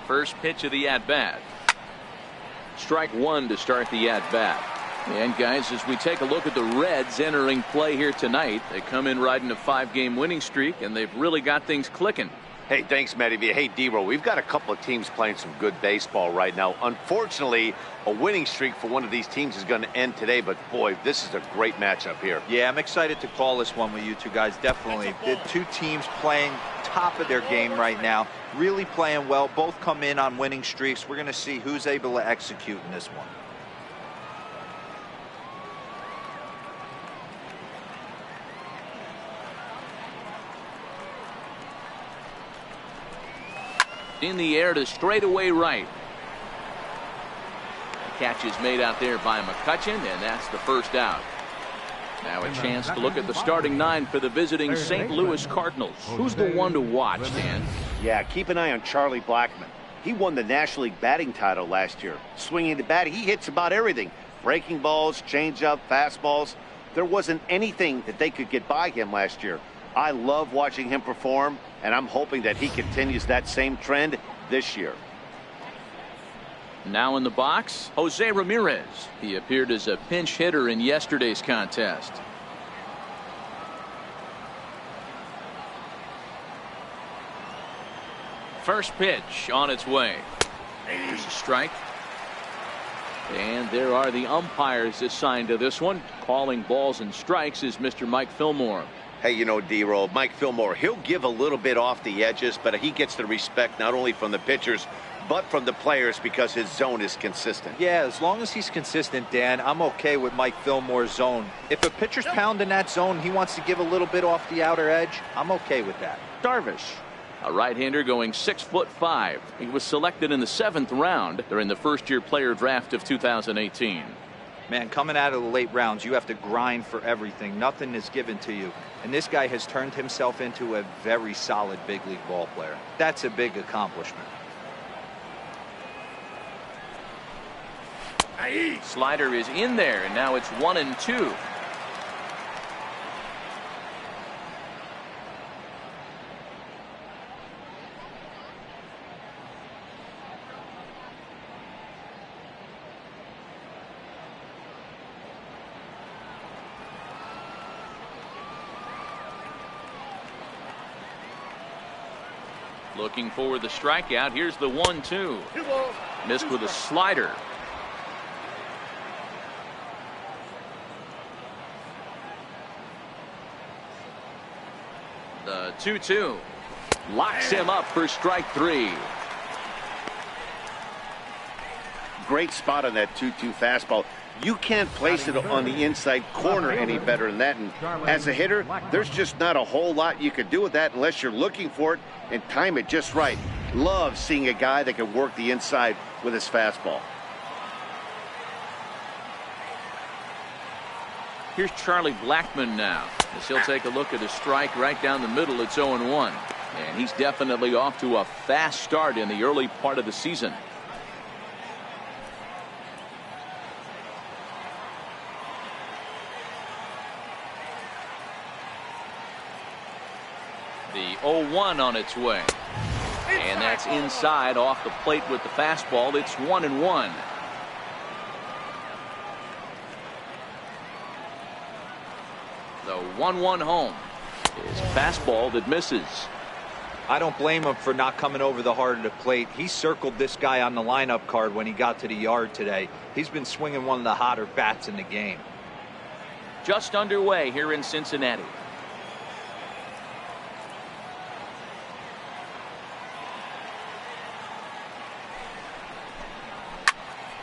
First pitch of the at-bat. Strike one to start the at-bat. And guys, as we take a look at the Reds entering play here tonight, they come in riding a 5-game winning streak, and they've really got things clicking. Hey, thanks, Matty. Hey, D-Roll, we've got a couple of teams playing some good baseball right now. Unfortunately, a winning streak for one of these teams is going to end today, but boy, this is a great matchup here. Yeah, I'm excited to call this one with you two guys, definitely. The two teams playing top of their game right now, really playing well. Both come in on winning streaks. We're going to see who's able to execute in this one. In the air to straightaway right. The catch is made out there by McCutchen, and that's the first out. Now a chance to look at the starting 9 for the visiting St. Louis Cardinals. Who's the one to watch, Dan? Yeah, keep an eye on Charlie Blackmon. He won the National League batting title last year. Swinging the bat, he hits about everything. Breaking balls, changeup, fastballs. There wasn't anything that they could get by him last year. I love watching him perform, and I'm hoping that he continues that same trend this year. Now in the box, Jose Ramirez. He appeared as a pinch hitter in yesterday's contest. First pitch on its way. There's a strike. And there are the umpires assigned to this one. Calling balls and strikes is Mr. Mike Fillmore. Hey, you know, D-Roll, Mike Fillmore, he'll give a little bit off the edges, but he gets the respect not only from the pitchers, but from the players because his zone is consistent. Yeah, as long as he's consistent, Dan, I'm okay with Mike Fillmore's zone. If a pitcher's pounding that zone, he wants to give a little bit off the outer edge, I'm okay with that. Darvish, a right-hander going 6'5". He was selected in the 7th round during the first-year player draft of 2018. Man, coming out of the late rounds, you have to grind for everything. Nothing is given to you. And this guy has turned himself into a very solid big league ball player. That's a big accomplishment. Slider is in there, and now it's 1-2. Looking for the strikeout. Here's the 1-2. Missed with a slider. The 2-2 locks him up for strike 3. Great spot on that 2-2 fastball. You can't place it on the inside corner any better than that. And as a hitter, there's just not a whole lot you could do with that unless you're looking for it and time it just right. Love seeing a guy that can work the inside with his fastball. Here's Charlie Blackmon now, as he'll take a look at a strike right down the middle. It's 0-1. And he's definitely off to a fast start in the early part of the season. The 0-1 on its way. And that's inside off the plate with the fastball. It's 1-1. The 1-1 home is fastball that misses. I don't blame him for not coming over the heart of the plate. He circled this guy on the lineup card when he got to the yard today. He's been swinging one of the hotter bats in the game. Just underway here in Cincinnati.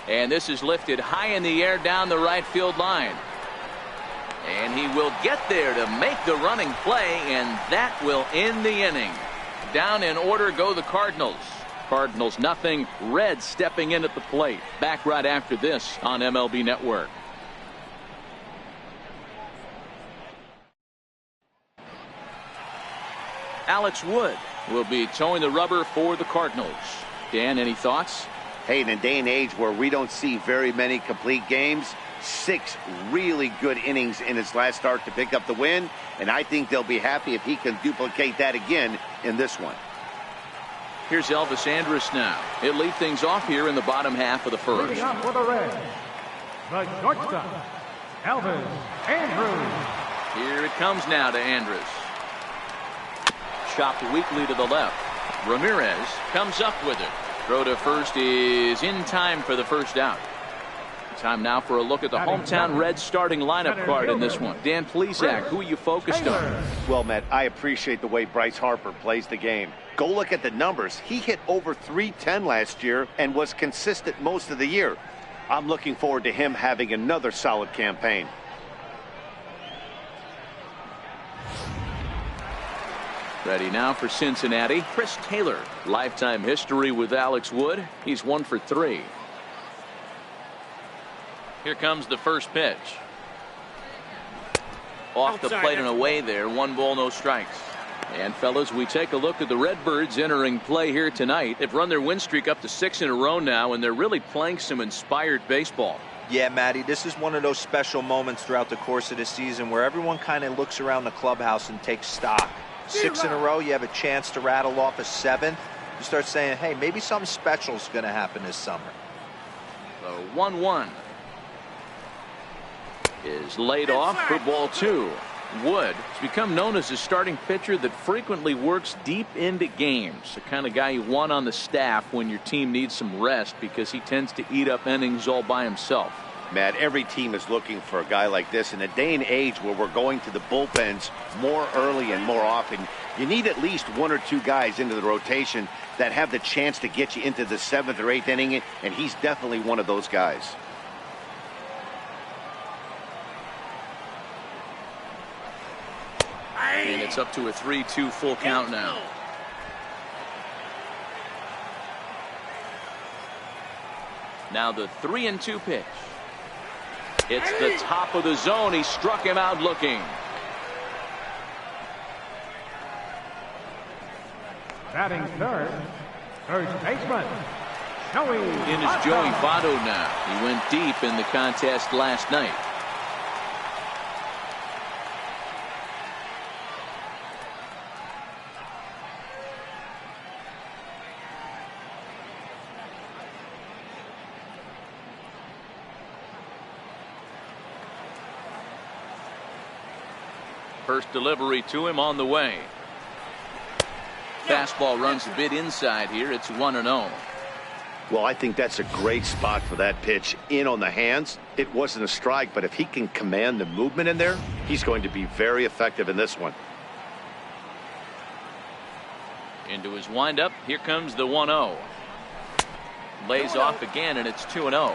And this is lifted high in the air down the right field line. And he will get there to make the running play, and that will end the inning. Down in order go the Cardinals. Cardinals nothing. Reds stepping in at the plate. Back right after this on MLB Network. Alex Wood will be towing the rubber for the Cardinals. Dan, any thoughts? Hey, in a day and age where we don't see very many complete games, 6 really good innings in his last start to pick up the win, and I think they'll be happy if he can duplicate that again in this one. Here's Elvis Andrus now. He'll lead things off here in the bottom half of the first. Leading up for the Reds, the shortstop, Elvis Andrus. Here it comes now to Andrus. Chopped weakly to the left. Ramirez comes up with it. Throw to first is in time for the first out. Time now for a look at the hometown Reds starting lineup card in this one. Dan Plesac, who are you focused on? Well, Matt, I appreciate the way Bryce Harper plays the game. Go look at the numbers. He hit over .310 last year and was consistent most of the year. I'm looking forward to him having another solid campaign. Ready now for Cincinnati, Chris Taylor. Lifetime history with Alex Wood. He's 1 for 3. Here comes the first pitch. Off the plate and away there. 1 ball, no strikes. And fellas, we take a look at the Redbirds entering play here tonight. They've run their win streak up to 6 in a row now, and they're really playing some inspired baseball. Yeah, Matty, this is one of those special moments throughout the course of the season where everyone kind of looks around the clubhouse and takes stock. 6 in a row, you have a chance to rattle off a 7th. You start saying, hey, maybe something special is going to happen this summer. The 1-1 is laid off for ball 2. Wood has become known as a starting pitcher that frequently works deep into games. The kind of guy you want on the staff when your team needs some rest because he tends to eat up innings all by himself. Matt, every team is looking for a guy like this. In a day and age where we're going to the bullpens more early and more often, you need at least 1 or 2 guys into the rotation that have the chance to get you into the 7th or 8th inning, and he's definitely one of those guys. And it's up to a 3-2 full count now. Now the 3-2 pitch. It's the top of the zone. He struck him out looking. Batting third, first baseman, Joey In is Joey Votto now. He went deep in the contest last night. First delivery to him on the way. Fastball runs a bit inside here. It's 1-0. Well, I think that's a great spot for that pitch. In on the hands. It wasn't a strike, but if he can command the movement in there, he's going to be very effective in this one. Into his windup. Here comes the 1-0. Lays off again, and it's 2-0.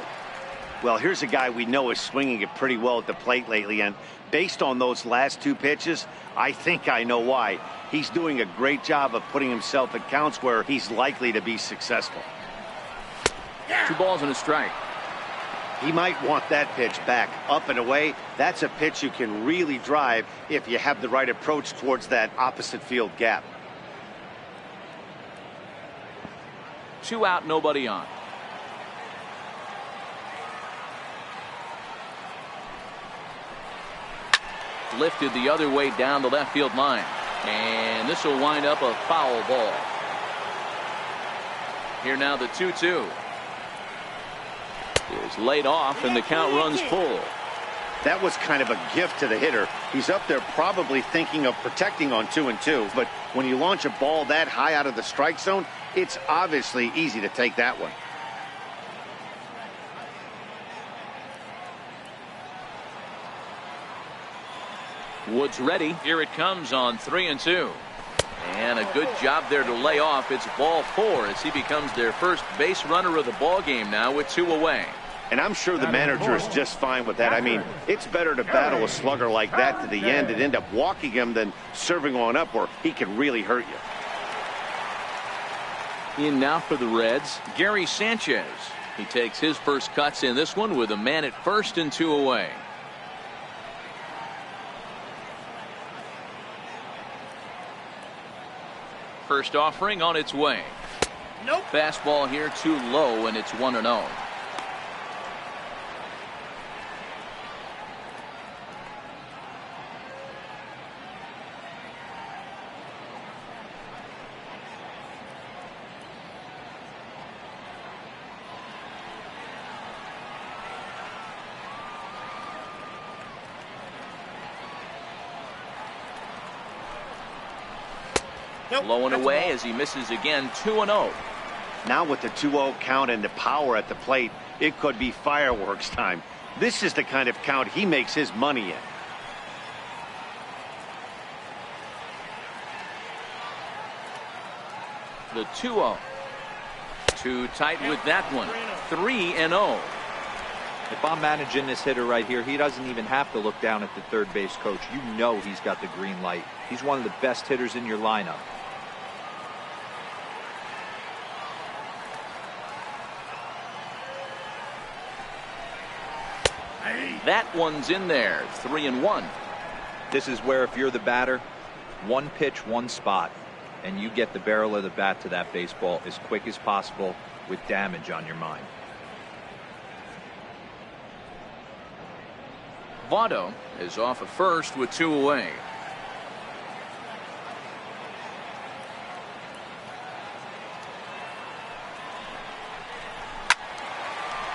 Well, here's a guy we know is swinging it pretty well at the plate lately, and based on those last 2 pitches, I think I know why. He's doing a great job of putting himself at counts where he's likely to be successful. 2 balls and a strike. He might want that pitch back, up and away. That's a pitch you can really drive if you have the right approach towards that opposite field gap. 2 out, nobody on. Lifted the other way down the left field line. And this will wind up a foul ball. Here now the 2-2. Is laid off and the count runs full. That was kind of a gift to the hitter. He's up there probably thinking of protecting on 2-2. But when you launch a ball that high out of the strike zone, it's obviously easy to take that one. Woods ready. Here it comes on 3-2. And a good job there to lay off. It's ball 4 as he becomes their first base runner of the ball game now with 2 away. And I'm sure the manager is just fine with that. I mean, it's better to battle a slugger like that to the end and end up walking him than serving on up where he can really hurt you. In now for the Reds, Gary Sanchez. He takes his first cuts in this one with a man at first and 2 away. First offering on its way. Nope. Fastball here too low, and it's 1-0. Blowing away as he misses again, 2-0. Now with the 2-0 count and the power at the plate, it could be fireworks time. This is the kind of count he makes his money in. The 2-0. Too tight with that one. 3-0. If I'm managing this hitter right here, he doesn't even have to look down at the third base coach. You know he's got the green light. He's one of the best hitters in your lineup. That one's in there. 3-1. This is where if you're the batter, one pitch, one spot, and you get the barrel of the bat to that baseball as quick as possible with damage on your mind. Votto is off at first with 2 away.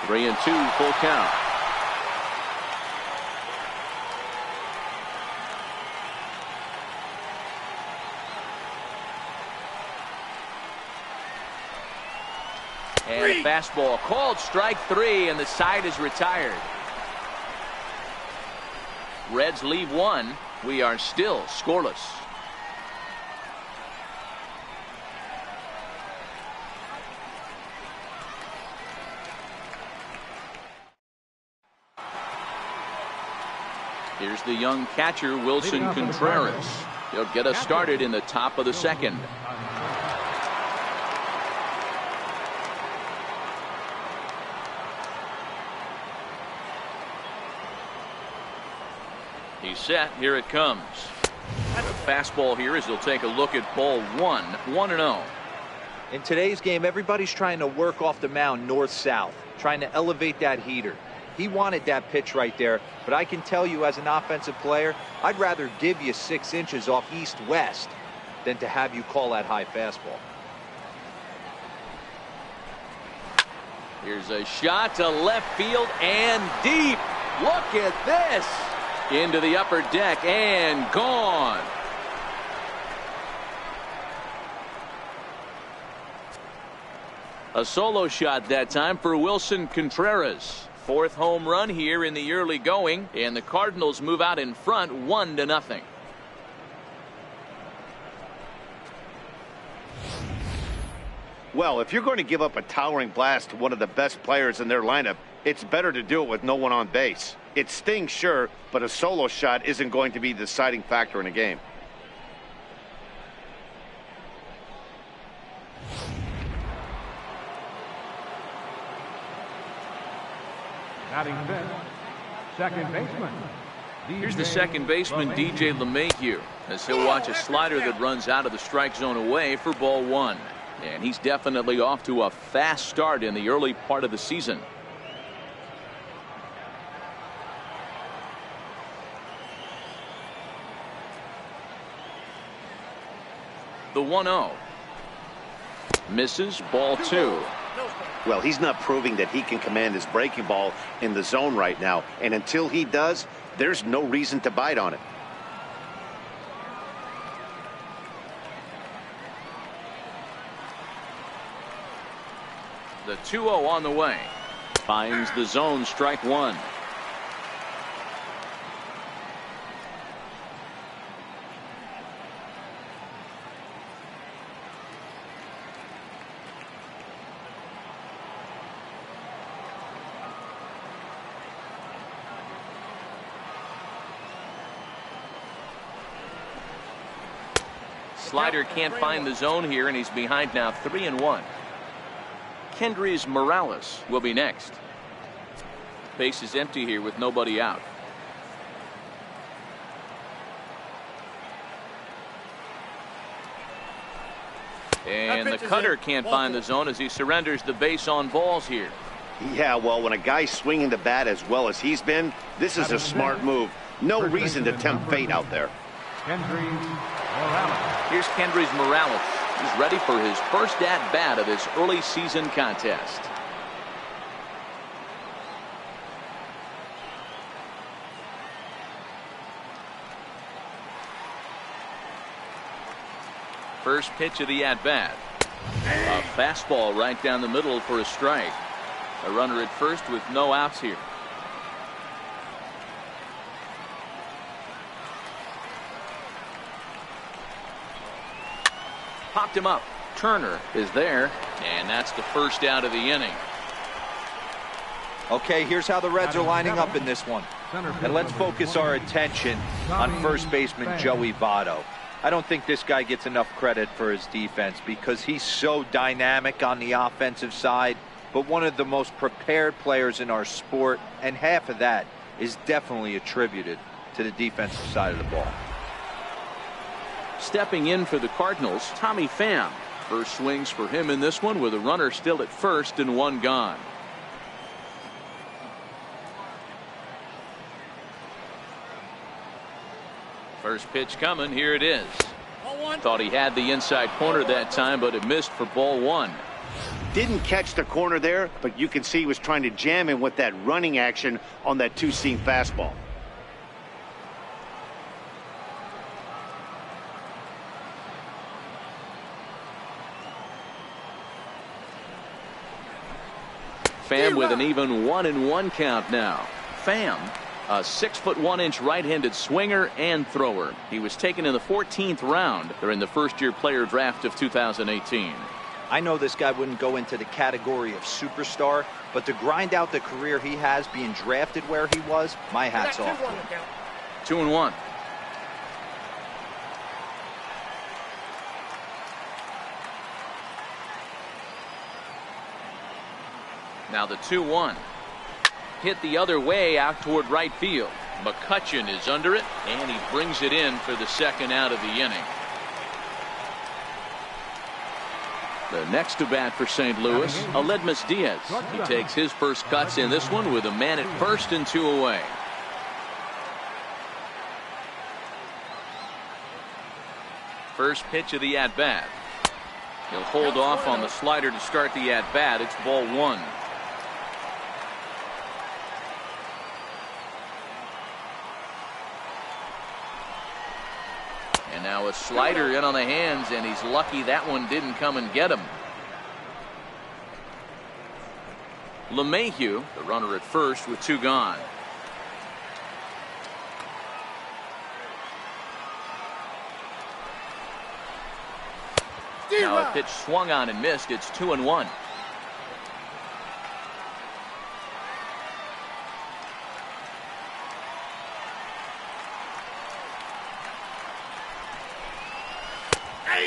Three and 2, full count. And a fastball called strike 3, and the side is retired. Reds leave 1. We are still scoreless. Here's the young catcher, Wilson Contreras. He'll get us started in the top of the second. He's set. Here it comes. The fastball here as he'll take a look at ball 1. 1-0. In today's game, everybody's trying to work off the mound north-south, trying to elevate that heater. He wanted that pitch right there, but I can tell you as an offensive player, I'd rather give you 6 inches off east-west than to have you call that high fastball. Here's a shot to left field and deep. Look at this. Into the upper deck and gone. A solo shot that time for Wilson Contreras. 4th home run here in the early going, and the Cardinals move out in front 1-0. Well, if you're going to give up a towering blast to one of the best players in their lineup, it's better to do it with no one on base. It stings, sure, but a solo shot isn't going to be the deciding factor in a game. Batting fifth, second baseman. Here's the second baseman, DJ LeMahieu, as he'll watch a slider that runs out of the strike zone away for ball 1. And he's definitely off to a fast start in the early part of the season. The 1-0. Misses, ball 2. Well, he's not proving that he can command his breaking ball in the zone right now. And until he does, there's no reason to bite on it. The 2-0 on the way. Finds the zone, strike 1. Slider can't find the zone here, and he's behind now 3-1. Kendrys Morales will be next. Base is empty here with nobody out. And the cutter can't find the zone as he surrenders the base on balls here. Yeah, well, when a guy's swinging the bat as well as he's been, this is a smart move. No reason to tempt fate out there. Here's Kendrys Morales. He's ready for his first at-bat of this early season contest. First pitch of the at-bat. A fastball right down the middle for a strike. A runner at first with no outs here. Popped him up. Turner is there, and that's the first out of the inning. Okay, here's how the Reds are lining up in this one. And let's focus our attention on first baseman Joey Votto. I don't think this guy gets enough credit for his defense because he's so dynamic on the offensive side, but one of the most prepared players in our sport, and half of that is definitely attributed to the defensive side of the ball. Stepping in for the Cardinals, Tommy Pham. First swings for him in this one with a runner still at first and one gone. First pitch coming. Here it is. Thought he had the inside corner that time, but it missed for ball one. Didn't catch the corner there, but you can see he was trying to jam him with that running action on that two-seam fastball. Pham with an even 1-1 count now. Pham, a 6'1" right-handed swinger and thrower. He was taken in the 14th round during the first-year player draft of 2018. I know this guy wouldn't go into the category of superstar, but to grind out the career he has being drafted where he was, my hat's off to him. 2-1. Now the 2-1. Hit the other way out toward right field. McCutchen is under it, and he brings it in for the second out of the inning. The next to bat for St. Louis, Aledmus Diaz. He takes his first cuts in this one with a man at first and two away. First pitch of the at-bat. He'll hold off on the slider to start the at-bat. It's ball one. And now a slider in on the hands, and he's lucky that one didn't come and get him. LeMahieu, the runner at first with two gone. Now a pitch swung on and missed. It's 2-1.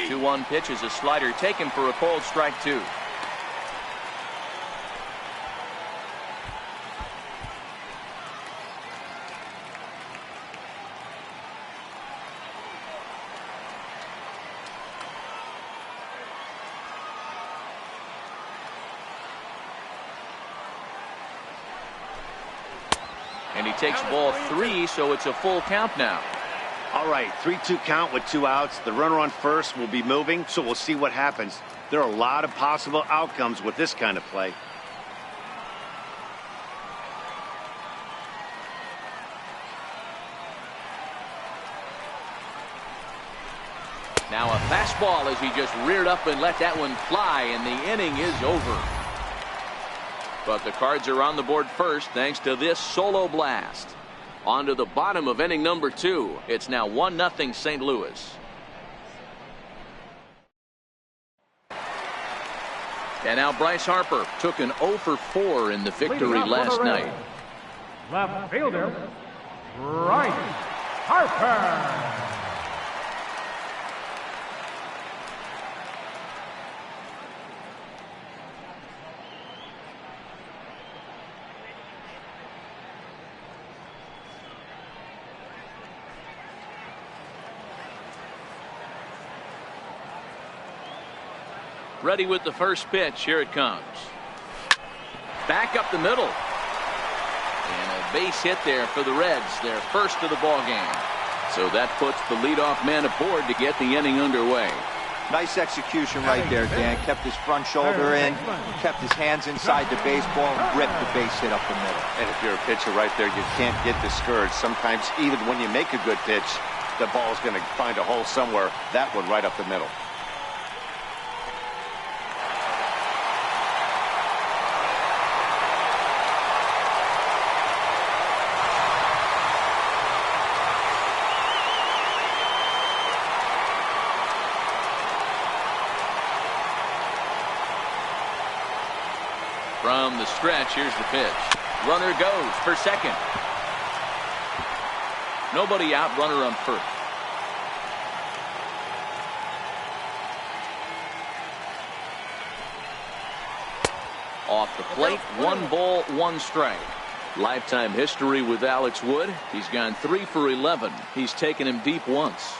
The 2-1 pitch is a slider taken for a cold strike two. And he takes ball three, so it's a full count now. All right, 3-2 count with two outs. The runner on first will be moving, so we'll see what happens. There are a lot of possible outcomes with this kind of play. Now a fastball as he just reared up and let that one fly, and the inning is over. But the Cards are on the board first thanks to this solo blast. On to the bottom of inning number two. It's now 1-0 St. Louis. And now Bryce Harper took an 0 for 4 in the victory last night. Left fielder, Bryce Harper. Ready with the first pitch. Here it comes. Back up the middle. And a base hit there for the Reds. Their first of the ball game. So that puts the leadoff man aboard to get the inning underway. Nice execution right there, Dan. Kept his front shoulder in, kept his hands inside the baseball, and ripped the base hit up the middle. And if you're a pitcher right there, you can't get discouraged. Sometimes even when you make a good pitch, the ball's going to find a hole somewhere. That one right up the middle. From the stretch, here's the pitch. Runner goes for second. Nobody out, runner on first. Off the plate, 1 ball, 1 strike. Lifetime history with Alex Wood. He's gone 3 for 11. He's taken him deep once.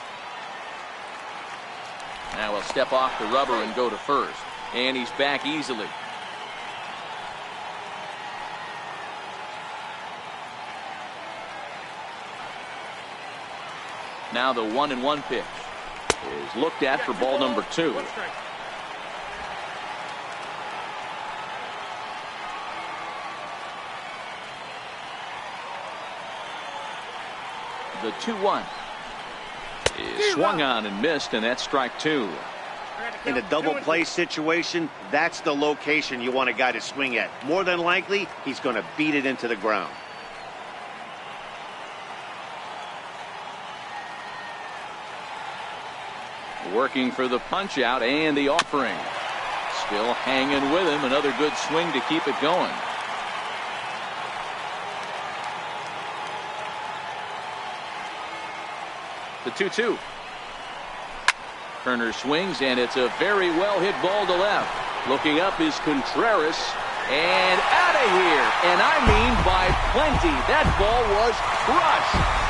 Now he'll step off the rubber and go to first. And he's back easily. Now the 1-1 pitch is looked at for ball number 2. The 2-1 is swung on and missed, and that's strike 2. In a double play situation, that's the location you want a guy to swing at. More than likely, he's going to beat it into the ground. Working for the punch out and the offering. Still hanging with him. Another good swing to keep it going. The 2-2. Turner swings, and it's a very well hit ball to left. Looking up is Contreras, and out of here, and I mean by plenty. That ball was crushed.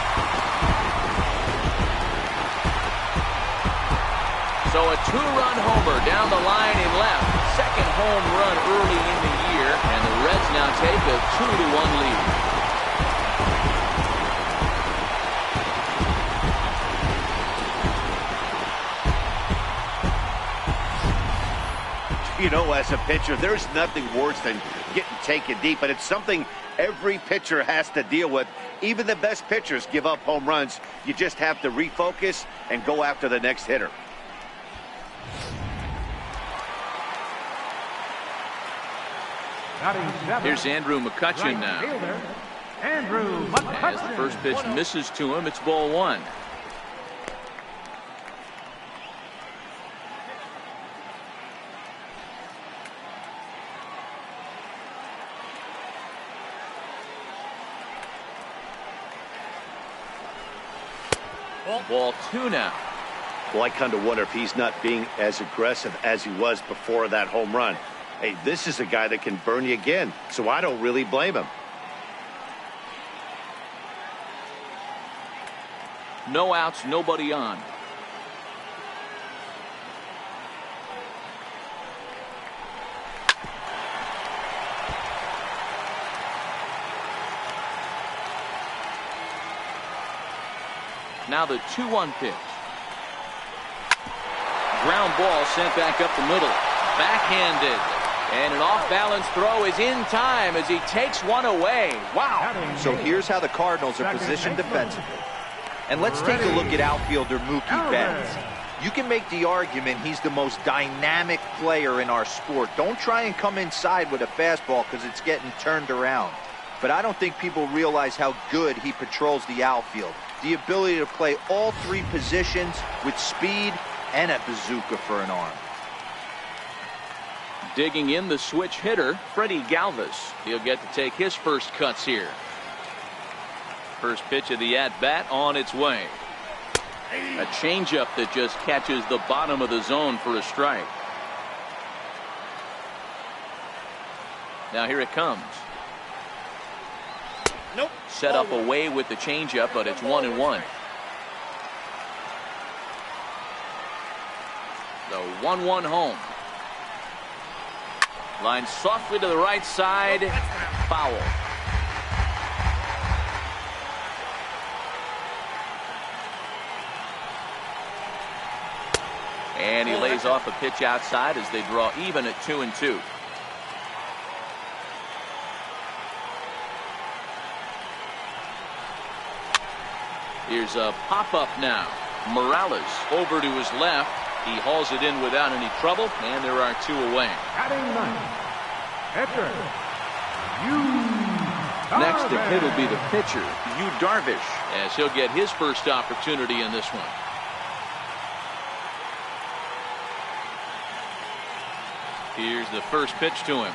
So a 2-run homer down the line in left. Second home run early in the year, and the Reds now take a 2-1 lead. You know, as a pitcher, there's nothing worse than getting taken deep, but it's something every pitcher has to deal with. Even the best pitchers give up home runs. You just have to refocus and go after the next hitter. Here's Andrew McCutchen now. Andrew McCutchen. As the first pitch misses to him, it's ball 1. Ball 2 now. Well, I kind of wonder if he's not being as aggressive as he was before that home run. Hey, this is a guy that can burn you again, so I don't really blame him. No outs, nobody on. Now the 2-1 pitch. Ground ball sent back up the middle. Backhanded. And an off-balance throw is in time as he takes one away. Wow. So here's how the Cardinals are positioned defensively. And let's take a look at outfielder Mookie Betts. You can make the argument he's the most dynamic player in our sport. Don't try and come inside with a fastball because it's getting turned around. But I don't think people realize how good he patrols the outfield. The ability to play all 3 positions with speed and a bazooka for an arm. Digging in the switch hitter, Freddie Galvis. He'll get to take his first cuts here. First pitch of the at-bat on its way. A changeup that just catches the bottom of the zone for a strike. Now here it comes. Nope. Set up away with the changeup, but it's 1-1. The 1-1 home. Line softly to the right side. Foul. And he lays off a pitch outside as they draw even at 2-2. Here's a pop-up now. Morales over to his left. He hauls it in without any trouble, and there are 2 away. Batting ninth, pitcher, Next to hit will be the pitcher, Yu Darvish, as he'll get his first opportunity in this one. Here's the first pitch to him.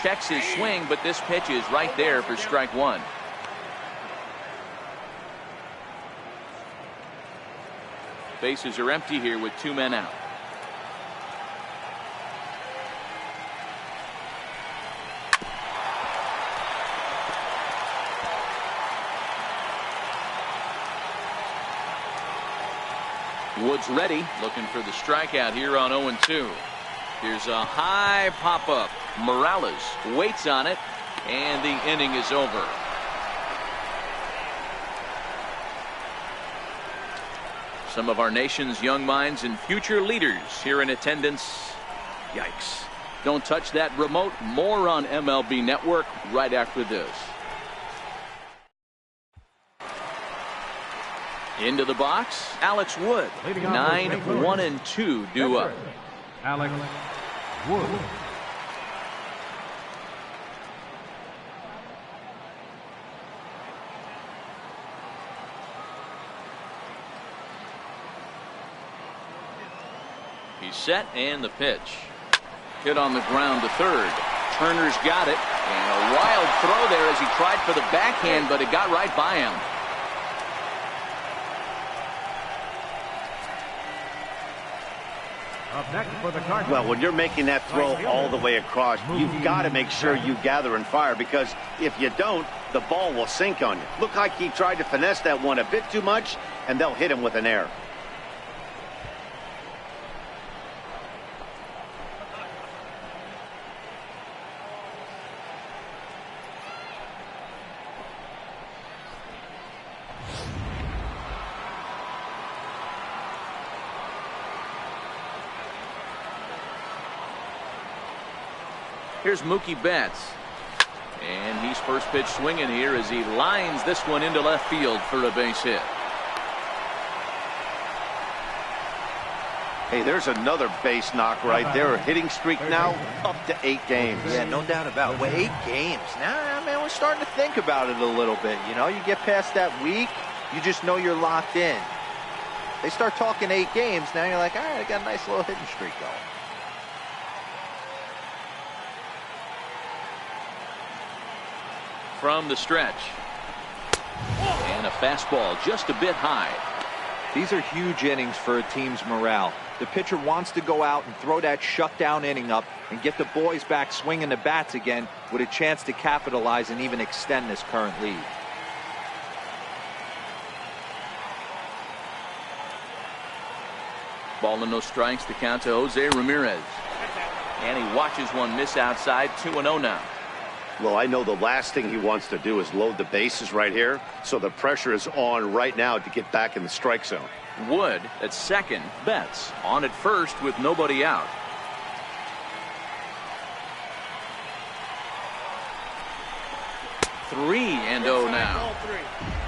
checks his swing, but this pitch is right there for strike one. Bases are empty here with 2 men out. Woods ready, looking for the strikeout here on 0-2. Here's a high pop-up. Morales waits on it, and the inning is over. Some of our nation's young minds and future leaders here in attendance. Yikes. Don't touch that remote. More on MLB Network right after this. Into the box, Alex Wood. 9-1-2 due up. Alex Wood. He's set, and the pitch. Hit on the ground to third. Turner's got it, and a wild throw there as he tried for the backhand, but it got right by him. Up next for the Cardinals. Well, when you're making that throw all the way across, you've got to make sure you gather and fire, because if you don't, the ball will sink on you. Looked like he tried to finesse that one a bit too much, and they'll hit him with an error. Here's Mookie Betts. And he's first pitch swinging here as he lines this one into left field for a base hit. Hey, there's another base knock right there. A hitting streak now up to 8 games. Yeah, no doubt about it. Well, 8 games. Now, man, we're starting to think about it a little bit. You know, you get past that week, you just know you're locked in. They start talking 8 games, now you're like, all right, I got a nice little hitting streak going. From the stretch. And a fastball just a bit high. These are huge innings for a team's morale. The pitcher wants to go out and throw that shutdown inning up and get the boys back swinging the bats again with a chance to capitalize and even extend this current lead. Ball and no strikes to count to Jose Ramirez. And he watches one miss outside. 2-0 now. Well, I know the last thing he wants to do is load the bases right here, so the pressure is on right now to get back in the strike zone. Wood at second. Betts on at first with nobody out. Three and 0 now.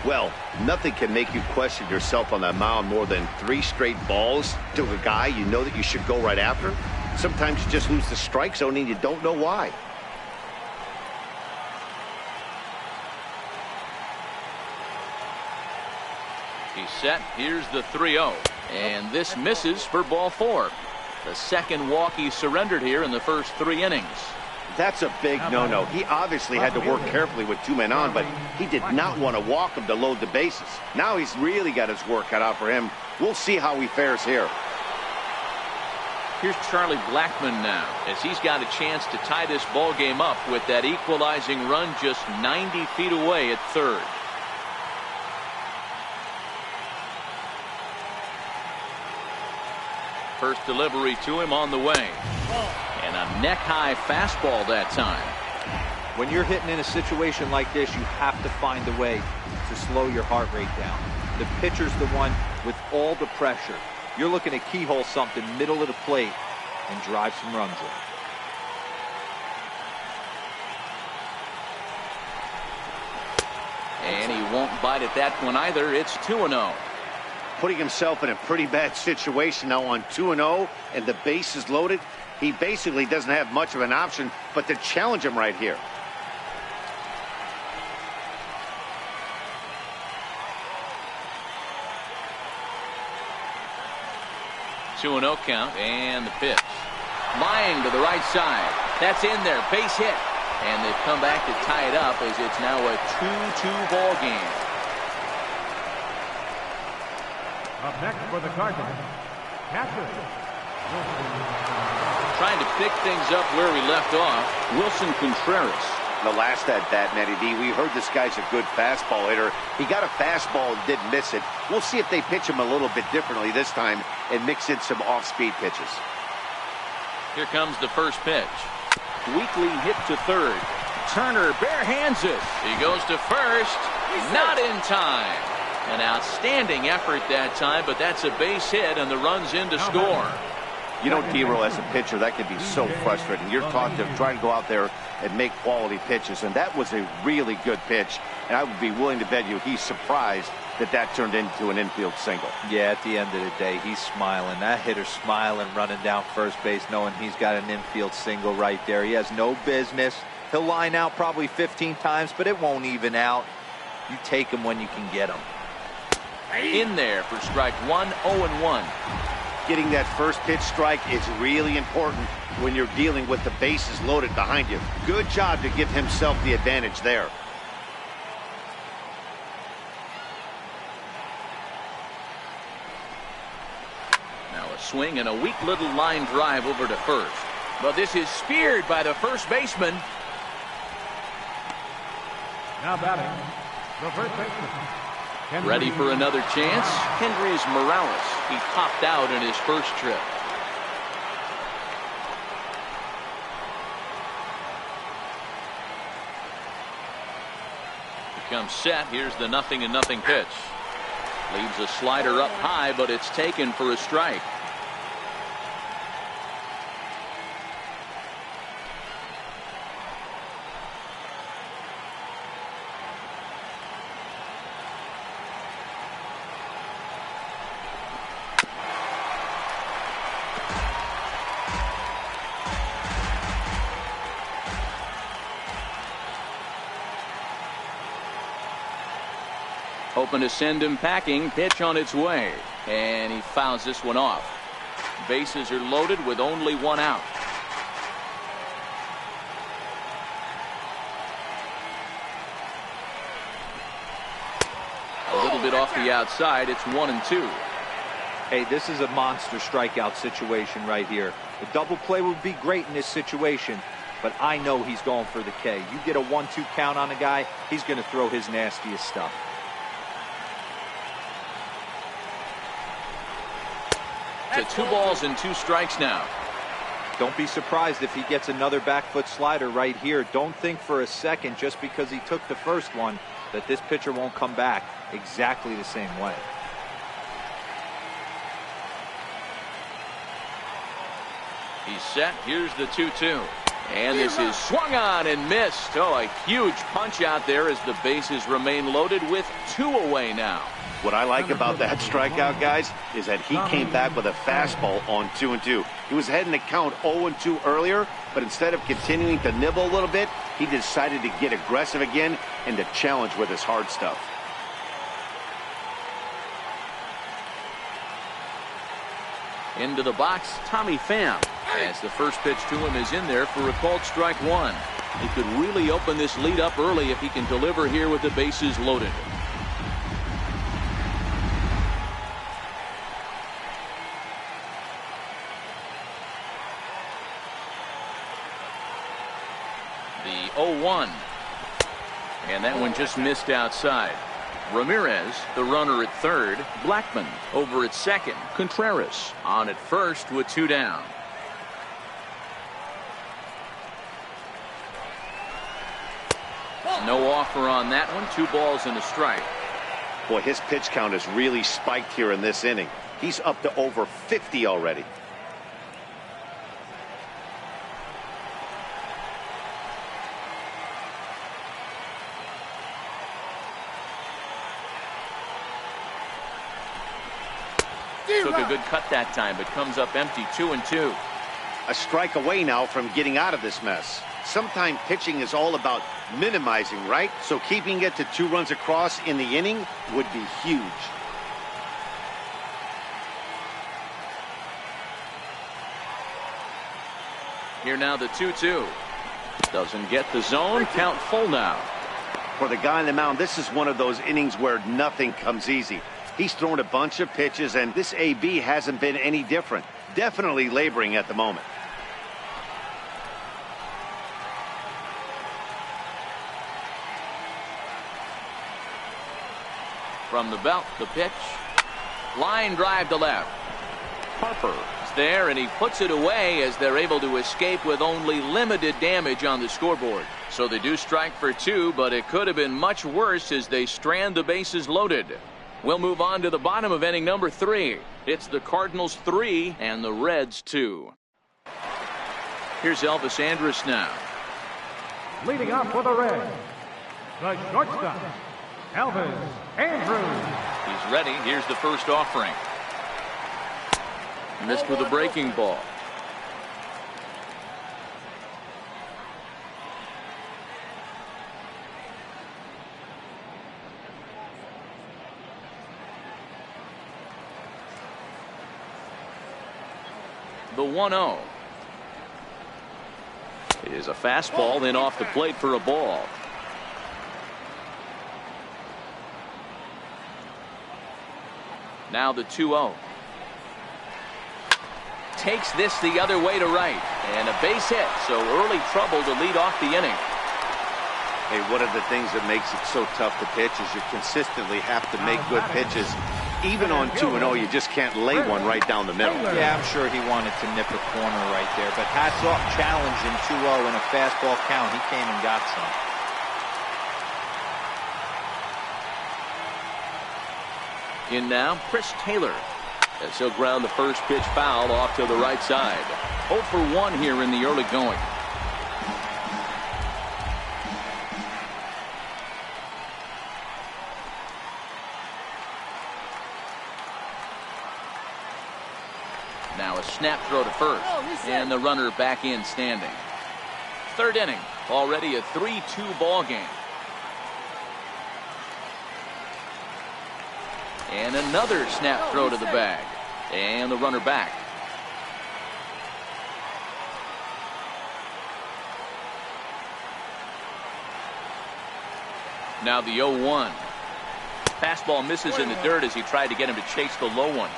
Well, nothing can make you question yourself on that mound more than 3 straight balls to a guy you know that you should go right after. Sometimes you just lose the strike zone and you don't know why. He's set. Here's the 3-0. And this misses for ball 4. The second walk he surrendered here in the first 3 innings. That's a big no-no. He obviously had to work carefully with 2 men on, but he did not want to walk him to load the bases. Now he's really got his work cut out for him. We'll see how he fares here. Here's Charlie Blackmon now, as he's got a chance to tie this ball game up with that equalizing run just 90 feet away at third. First delivery to him on the way. And a neck-high fastball that time. When you're hitting in a situation like this, you have to find a way to slow your heart rate down. The pitcher's the one with all the pressure. You're looking to keyhole something middle of the plate and drive some runs in. And he won't bite at that one either. It's 2-0. Putting himself in a pretty bad situation now on 2-0 and the base is loaded. He basically doesn't have much of an option but to challenge him right here. Two 2-0 count, and the pitch. Lying to the right side. That's in there. Base hit. And they've come back to tie it up as it's now a 2-2 ball game. Up next for the Cardinals, catcher. Trying to pick things up where we left off, Wilson Contreras. The last at bat, Matty D, we heard this guy's a good fastball hitter. He got a fastball and didn't miss it. We'll see if they pitch him a little bit differently this time and mix in some off-speed pitches. Here comes the first pitch. Weakly hit to third. Turner bare hands it. He goes to first. Not in time. An outstanding effort that time, but that's a base hit and the run's in to score. You know, D-Roll, as a pitcher, that can be so frustrating. You're taught to try to go out there and make quality pitches, and that was a really good pitch, and I would be willing to bet you he's surprised that that turned into an infield single. Yeah, at the end of the day, he's smiling. That hitter's smiling, running down first base, knowing he's got an infield single right there. He has no business. He'll line out probably 15 times, but it won't even out. You take him when you can get him. In there for strike one, 0-1. Getting that first pitch strike is really important when you're dealing with the bases loaded behind you. Good job to give himself the advantage there. Now a swing and a weak little line drive over to first. But this is speared by the first baseman. Now batting, the first baseman. Ready for another chance? Hendrys Morales. He popped out in his first trip. Becomes set. Here's the 0-0 pitch. Leaves a slider up high, but it's taken for a strike. Hoping to send him packing. Pitch on its way. And he fouls this one off. Bases are loaded with only one out. A little bit off the outside. It's 1-2. Hey, this is a monster strikeout situation right here. A double play would be great in this situation, but I know he's going for the K. You get a 1-2 count on a guy, he's going to throw his nastiest stuff. To 2 balls and 2 strikes now. Don't be surprised if he gets another back foot slider right here. Don't think for a second, just because he took the first one, that this pitcher won't come back exactly the same way. He's set. Here's the 2-2. And this is swung on and missed. Oh, a huge punch out there as the bases remain loaded with 2 away now. What I like about that strikeout, guys, is that he came back with a fastball on 2-2. He was heading to count 0-2 earlier, but instead of continuing to nibble a little bit, he decided to get aggressive again and to challenge with his hard stuff. Into the box, Tommy Pham. As the first pitch to him is in there for a called strike 1. He could really open this lead up early if he can deliver here with the bases loaded. The 0-1. And that one just missed outside. Ramirez, the runner at third. Blackman over at second. Contreras on at first with 2 down. No offer on that one. 2 balls and a strike. Boy, his pitch count has really spiked here in this inning. He's up to over 50 already. Took a good cut that time, but comes up empty. 2-2. A strike away now from getting out of this mess. Sometimes pitching is all about minimizing, right? So keeping it to 2 runs across in the inning would be huge. Here now the 2-2. Doesn't get the zone. Count full now. For the guy on the mound, this is one of those innings where nothing comes easy. He's thrown a bunch of pitches, and this AB hasn't been any different. Definitely laboring at the moment. From the belt, the pitch. Line drive to left. Harper is there, and he puts it away as they're able to escape with only limited damage on the scoreboard. So they do strike for 2, but it could have been much worse as they strand the bases loaded. We'll move on to the bottom of inning number 3. It's the Cardinals 3 and the Reds 2. Here's Elvis Andrus now. Leading off for the Reds, the shortstop, Elvis Andrus. He's ready. Here's the first offering. Missed with a breaking ball. The 1-0 is a fastball, then off the plate for a ball. Now the 2-0. Takes this the other way to right, and a base hit, so early trouble to lead off the inning. Hey, one of the things that makes it so tough to pitch is you consistently have to make good pitches. Even on 2-0, you just can't lay one right down the middle. Yeah, I'm sure he wanted to nip a corner right there, but hats off, challenging 2-0 in a fastball count. He came and got some. In now, Chris Taylor, as he'll ground the first pitch foul off to the right side. 0 for 1 here in the early going. Now a snap throw to first, and the runner back in standing. Third inning, already a 3-2 ball game. And another snap throw to the bag, and the runner back. Now the 0-1. Fastball misses in the dirt as he tried to get him to chase the low one.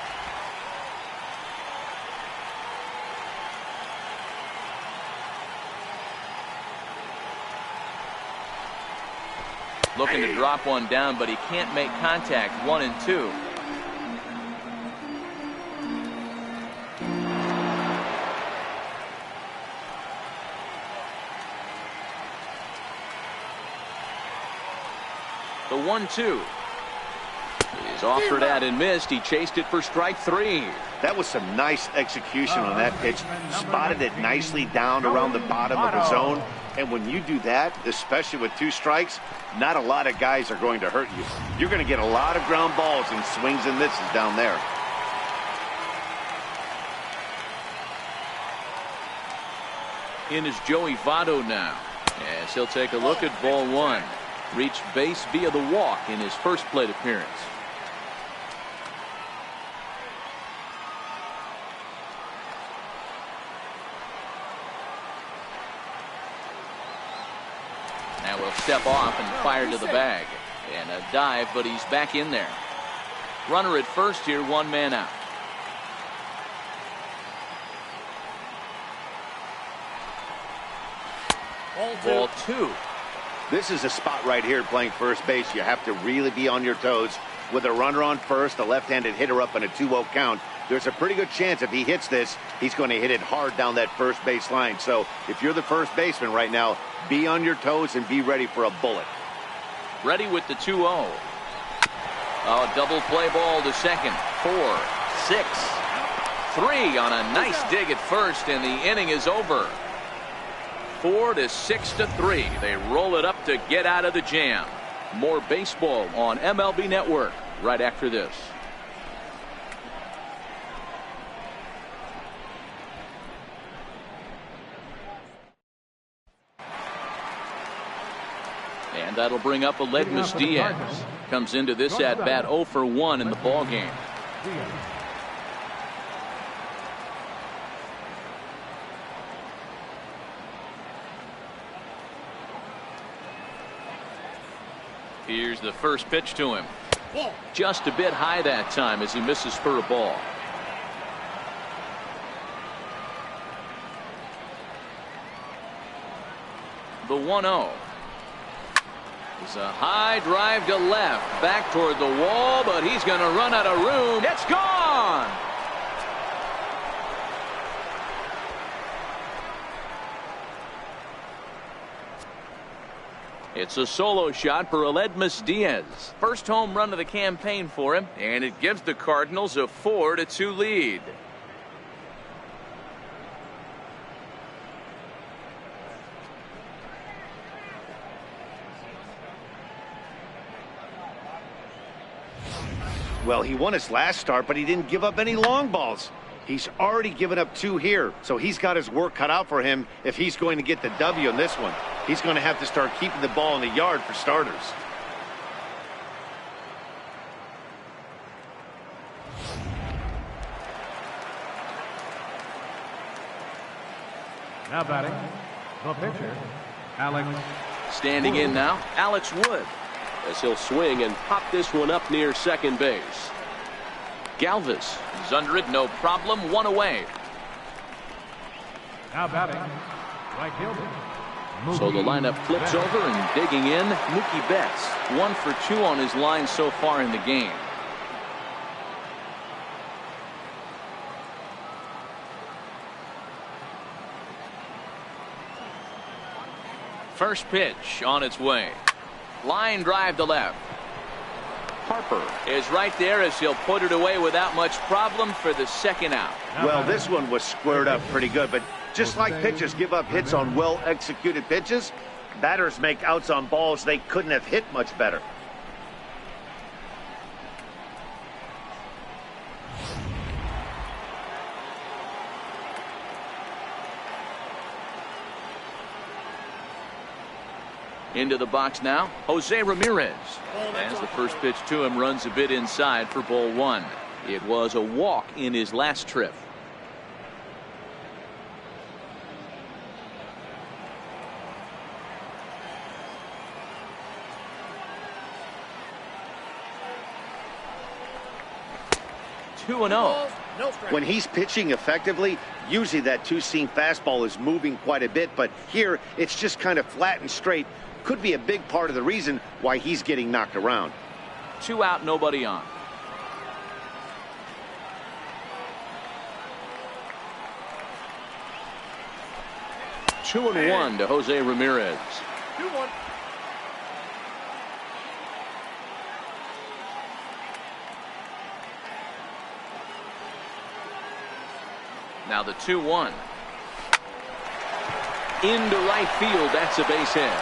Looking to drop one down, but he can't make contact. 1-2. The 1-2 is offered at and missed. He chased it for strike 3. That was some nice execution on that pitch. Spotted it nicely down around the bottom of the zone. And when you do that, especially with 2 strikes, not a lot of guys are going to hurt you. You're going to get a lot of ground balls and swings and misses down there. In is Joey Votto now, as he'll take a look at ball 1. Reached base via the walk in his first plate appearance. Now we'll step off and fire to the bag. And a dive, but he's back in there. Runner at first here, 1 man out. Ball 2. This is a spot right here playing first base. You have to really be on your toes. With a runner on first, a left-handed hitter up in a 2-0 count, there's a pretty good chance if he hits this, he's going to hit it hard down that first base line. So if you're the first baseman right now, be on your toes and be ready for a bullet. Ready with the 2-0. Oh, double play ball to second. 4, 6, 3 on a nice dig at first, and the inning is over. 4-6-3. They roll it up to get out of the jam. More baseball on MLB Network right after this. And that'll bring up Aledmus Diaz. Comes into this at bat 0 for 1 in the ball game. Here's the first pitch to him. Just a bit high that time as he misses for a ball. The 1-0. It's a high drive to left, back toward the wall, but he's going to run out of room. It's gone. It's a solo shot for Aledmus Diaz. First home run of the campaign for him, and it gives the Cardinals a 4-2 lead. Well, he won his last start, but he didn't give up any long balls. He's already given up 2 here, so he's got his work cut out for him if he's going to get the W in this one. He's going to have to start keeping the ball in the yard for starters. Now batting, the pitcher, Alex. Standing in now, Alex Wood, as he'll swing and pop this one up near second base. Galvis is under it, no problem, 1 away. Now batting, right fielder. So the lineup flips over and digging in, Mookie Betts. 1 for 2 on his line so far in the game. First pitch on its way. Line drive to left. Harper is right there as he'll put it away without much problem for the second out. Well, this one was squared up pretty good, but just like pitchers give up hits on well-executed pitches, batters make outs on balls they couldn't have hit much better. Into the box now, Jose Ramirez. As the first pitch to him runs a bit inside for ball 1. It was a walk in his last trip. Two and 0. When he's pitching effectively, usually that two-seam fastball is moving quite a bit, but here it's just kind of flat and straight. Could be a big part of the reason why he's getting knocked around. 2 out, nobody on. Two and 1 to Jose Ramirez. 2-1. Now the 2-1. Into right field. That's a base hit.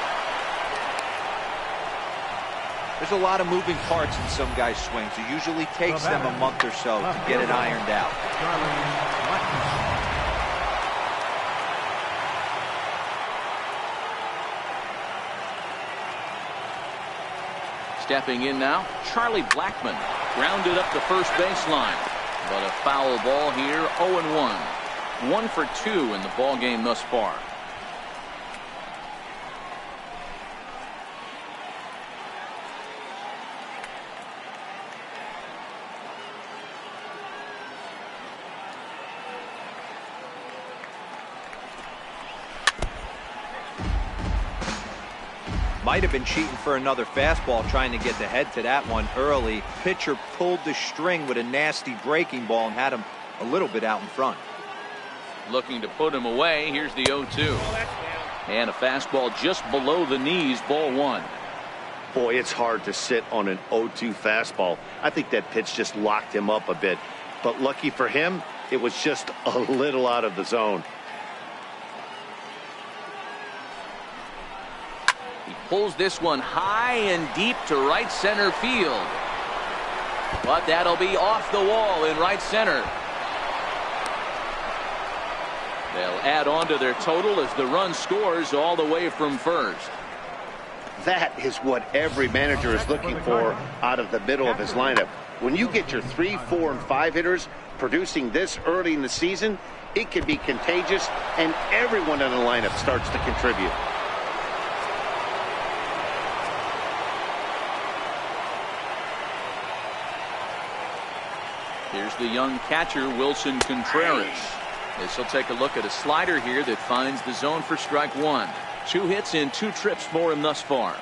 There's a lot of moving parts in some guys' swings. It usually takes them a month or so to get it ironed out. Stepping in now, Charlie Blackmon grounded up the first baseline. But a foul ball here, 0-1. 1 for 2 in the ball game thus far. Might have been cheating for another fastball, trying to get the head to that one early. Pitcher pulled the string with a nasty breaking ball and had him a little bit out in front. Looking to put him away. Here's the 0-2. And a fastball just below the knees, ball 1. Boy, it's hard to sit on an 0-2 fastball. I think that pitch just locked him up a bit. But lucky for him, it was just a little out of the zone. Pulls this one high and deep to right center field. But that'll be off the wall in right center. They'll add on to their total as the run scores all the way from first. That is what every manager is looking for out of the middle of his lineup. When you get your 3, 4, and 5 hitters producing this early in the season, it can be contagious, and everyone in the lineup starts to contribute. the young catcher Wilson Contreras. This will take a look at a slider here that finds the zone for strike one. 2 hits in 2 trips for him thus far.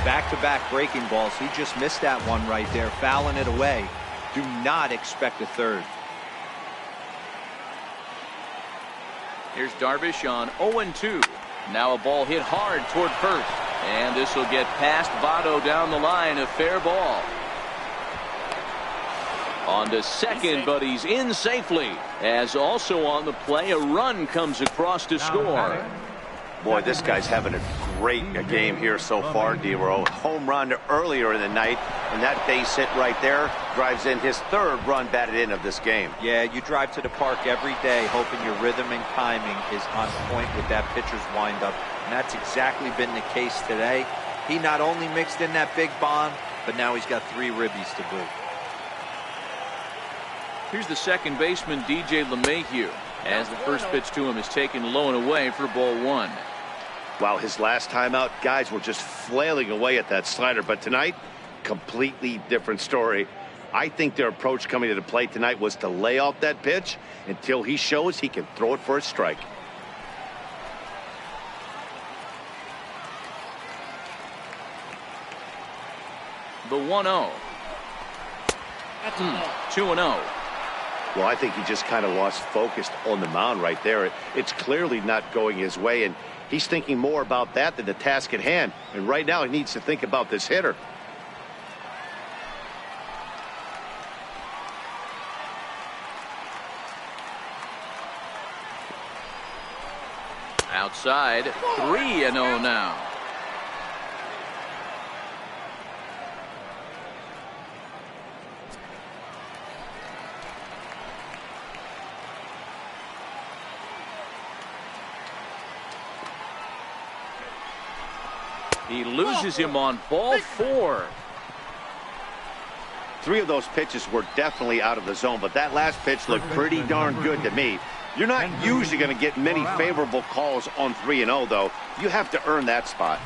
Back-to-back breaking balls. He just missed that one right there, fouling it away. Do not expect a third. Here's Darvish on 0-2. Now a ball hit hard toward first. And this will get past Votto down the line. A fair ball. On to second, but he's in safely. As also on the play, a run comes across to score. Boy, this guy's having a great game here so far, D-Row. Home run earlier in the night, and that base hit right there drives in his 3rd run batted in of this game. Yeah, you drive to the park every day hoping your rhythm and timing is on point with that pitcher's windup, and that's exactly been the case today. He not only mixed in that big bomb, but now he's got 3 ribbies to boot. Here's the second baseman, DJ LeMahieu, as the first pitch to him is taken low and away for ball 1. Wow, his last time out, guys were just flailing away at that slider. But tonight, completely different story. I think their approach coming to the plate tonight was to lay off that pitch until he shows he can throw it for a strike. The 1-0. 2-0. Well, I think he just kind of lost focus on the mound right there. It's clearly not going his way, and he's thinking more about that than the task at hand. And right now he needs to think about this hitter. Outside, 3-0 now. He loses him on ball 4. 3 of those pitches were definitely out of the zone, but that last pitch looked pretty darn good to me. You're not usually going to get many favorable calls on 3-0, though. You have to earn that spot.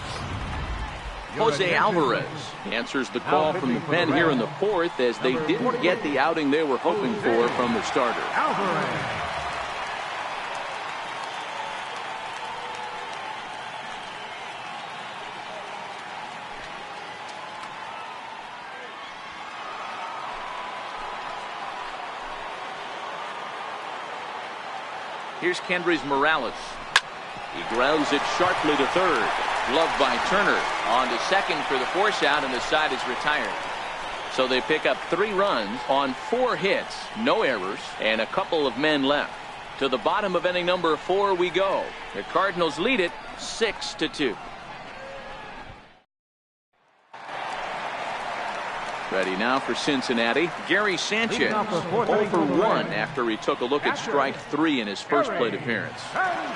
Jose Alvarez answers the call from the pen here in the 4th, as they didn't get the outing they were hoping for from their starter. Alvarez. Here's Kendrys Morales. He grounds it sharply to third. Gloved by Turner. On to second for the force out, and the side is retired. So they pick up 3 runs on 4 hits, no errors, and a couple of men left. To the bottom of inning number 4 we go. The Cardinals lead it 6-2. Ready now for Cincinnati. Gary Sanchez 0 for 1 after he took a look at strike 3 in his first plate appearance.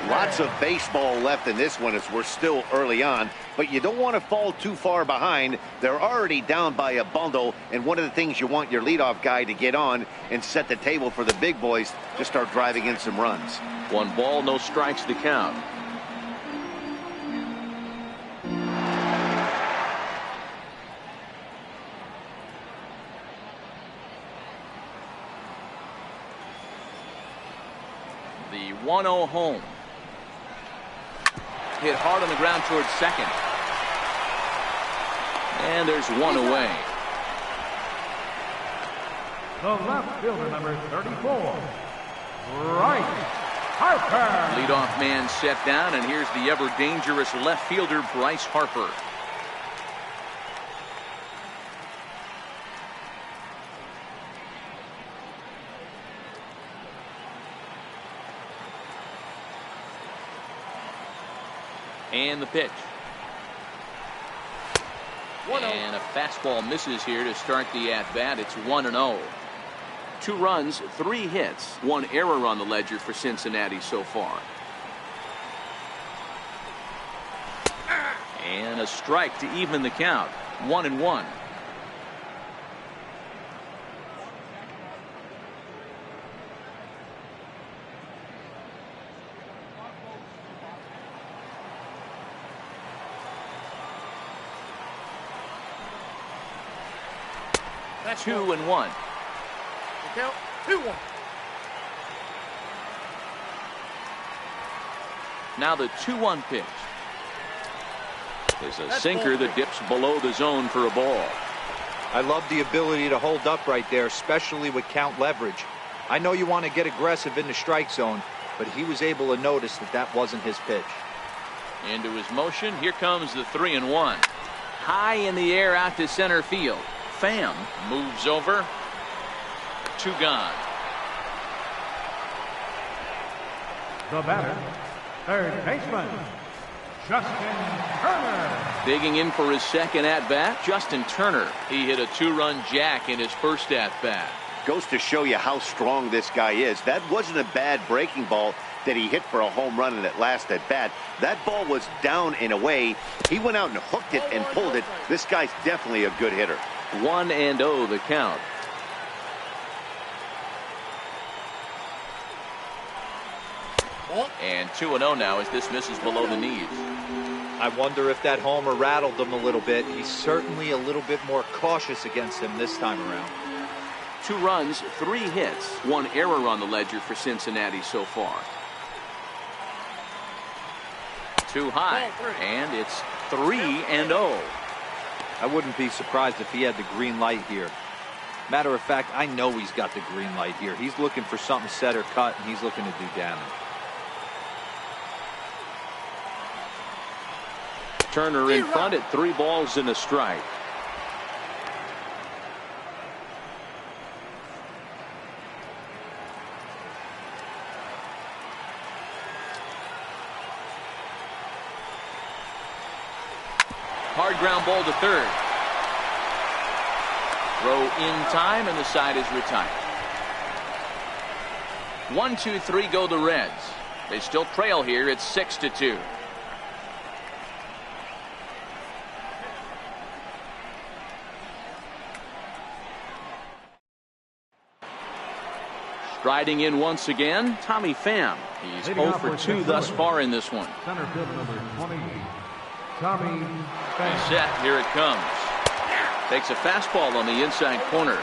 Lots of baseball left in this one as we're still early on, but you don't want to fall too far behind. They're already down by a bundle, and one of the things you want your leadoff guy to get on and set the table for the big boys to start driving in some runs. 1 ball, no strikes to count. The 1-0 home. Hit hard on the ground towards second. And there's 1 away. The left fielder, number 34, Bryce Harper. Leadoff man set down, and here's the ever dangerous left fielder, Bryce Harper. And the pitch. And a fastball misses here to start the at-bat. It's 1-0. 2 runs, 3 hits, 1 error on the ledger for Cincinnati so far. And a strike to even the count. 1-1. 2-1. Count 2-1. Now the 2-1 pitch. Is a sinker that dips below the zone for a ball. I love the ability to hold up right there, especially with count leverage. I know you want to get aggressive in the strike zone, but he was able to notice that that wasn't his pitch. Into his motion. Here comes the 3-1. High in the air out to center field. Pham moves over. 2 gone. The batter, third baseman, Justin Turner. Digging in for his second at-bat, Justin Turner. He hit a 2-run jack in his first at-bat. Goes to show you how strong this guy is. That wasn't a bad breaking ball that he hit for a home run in that last at-bat. That ball was down and away. He went out and hooked it and pulled it. This guy's definitely a good hitter. 1-0 the count. And 2-0 now as this misses below the knees. I wonder if that homer rattled him a little bit. He's certainly a little bit more cautious against him this time around. 2 runs, 3 hits, 1 error on the ledger for Cincinnati so far. Too high, and it's 3-0. I wouldn't be surprised if he had the green light here. Matter of fact, I know he's got the green light here. He's looking for something set or cut, and he's looking to do damage. Turner in front at 3 balls and a strike. Hard ground ball to third. Throw in time, and the side is retired. 1-2-3 go the Reds. They still trail here. It's 6-2. Striding in once again, Tommy Pham. He's 0 for 2 thus far in this one. Center field number 28, Tommy Pham. Set, here it comes. Takes a fastball on the inside corner.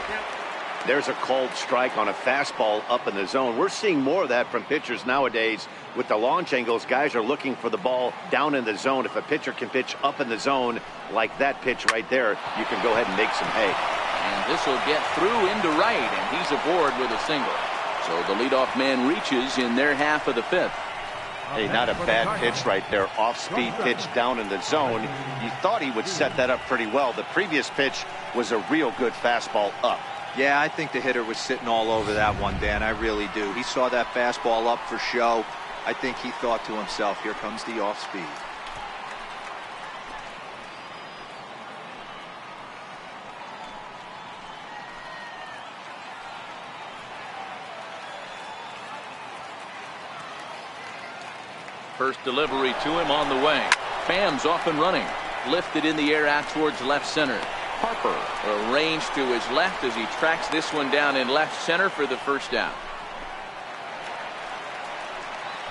There's a called strike on a fastball up in the zone. We're seeing more of that from pitchers nowadays. With the launch angles, guys are looking for the ball down in the zone. If a pitcher can pitch up in the zone like that pitch right there, you can go ahead and make some hay. And this will get through into right, and he's aboard with a single. So the leadoff man reaches in their half of the 5th. Hey, not a bad pitch right there. Off-speed pitch down in the zone. You thought he would set that up pretty well. The previous pitch was a real good fastball up. Yeah, I think the hitter was sitting all over that one, Dan. I really do. He saw that fastball up for show. I think he thought to himself, here comes the off-speed. First delivery to him on the way. Pham's off and running. Lifted in the air out towards left center. Harper arranged to his left as he tracks this one down in left center for the first out.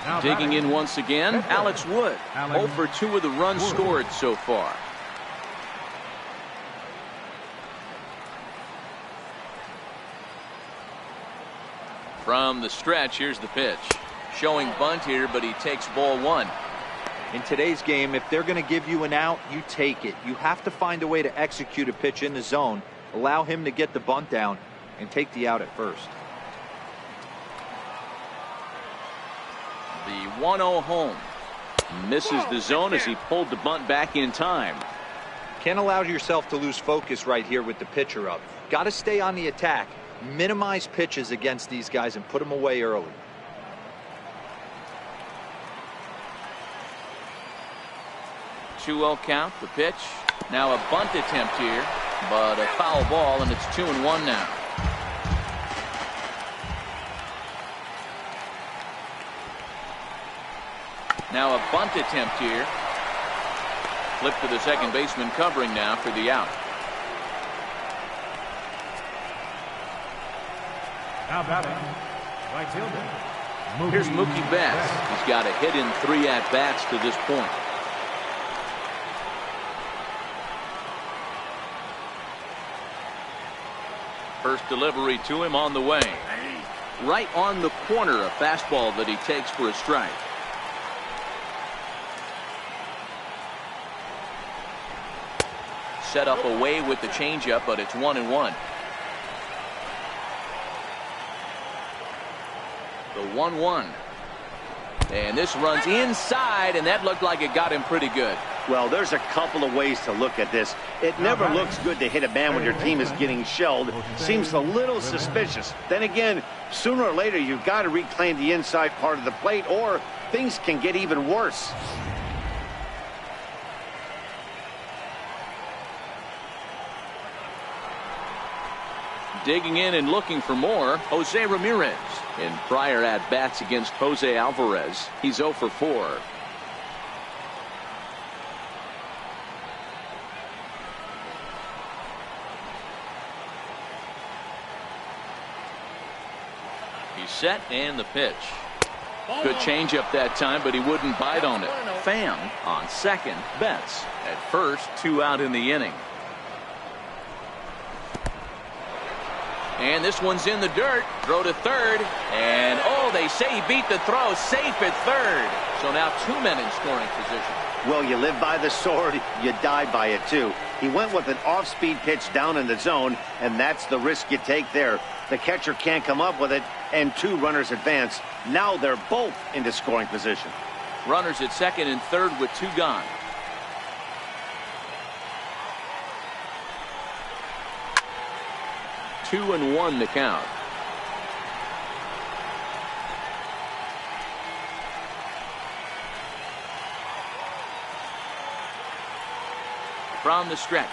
Now Digging in once again, Alex Wood. 0 for 2 of the runs scored so far. From the stretch, here's the pitch. Showing bunt here, but he takes ball 1. In today's game, if they're going to give you an out, you take it. You have to find a way to execute a pitch in the zone, allow him to get the bunt down, and take the out at first. The 1-0 home. Misses the zone as he pulled the bunt back in time. Can't allow yourself to lose focus right here with the pitcher up. Got to stay on the attack. Minimize pitches against these guys and put them away early. 2-0 count, the pitch. Now a bunt attempt here, but a foul ball, and it's 2-1 now. Now a bunt attempt here. Flip to the second baseman covering now for the out. Now batting, right fielder. Here's Mookie Betts. He's got a hit in 3 at-bats to this point. First delivery to him on the way. Right on the corner, a fastball that he takes for a strike. Set up away with the changeup, but it's 1-1. The 1-1. And this runs inside, and that looked like it got him pretty good. Well, there's a couple of ways to look at this. It never looks good to hit a man when your team is getting shelled. Seems a little suspicious. Then again, sooner or later, you've got to reclaim the inside part of the plate, or things can get even worse. Digging in and looking for more, Jose Ramirez. In prior at-bats against Jose Alvarez, he's 0 for 4. He's set and the pitch. Good changeup that time, but he wouldn't bite on it. Pham on second, Betts at first, 2 out in the inning. And this one's in the dirt. Throw to third. And, oh, they say he beat the throw. Safe at third. So now 2 men in scoring position. Well, you live by the sword, you die by it, too. He went with an off-speed pitch down in the zone, and that's the risk you take there. The catcher can't come up with it, and 2 runners advance. Now they're both into scoring position. Runners at second and third with 2 gone. Two and 1 to count. From the stretch.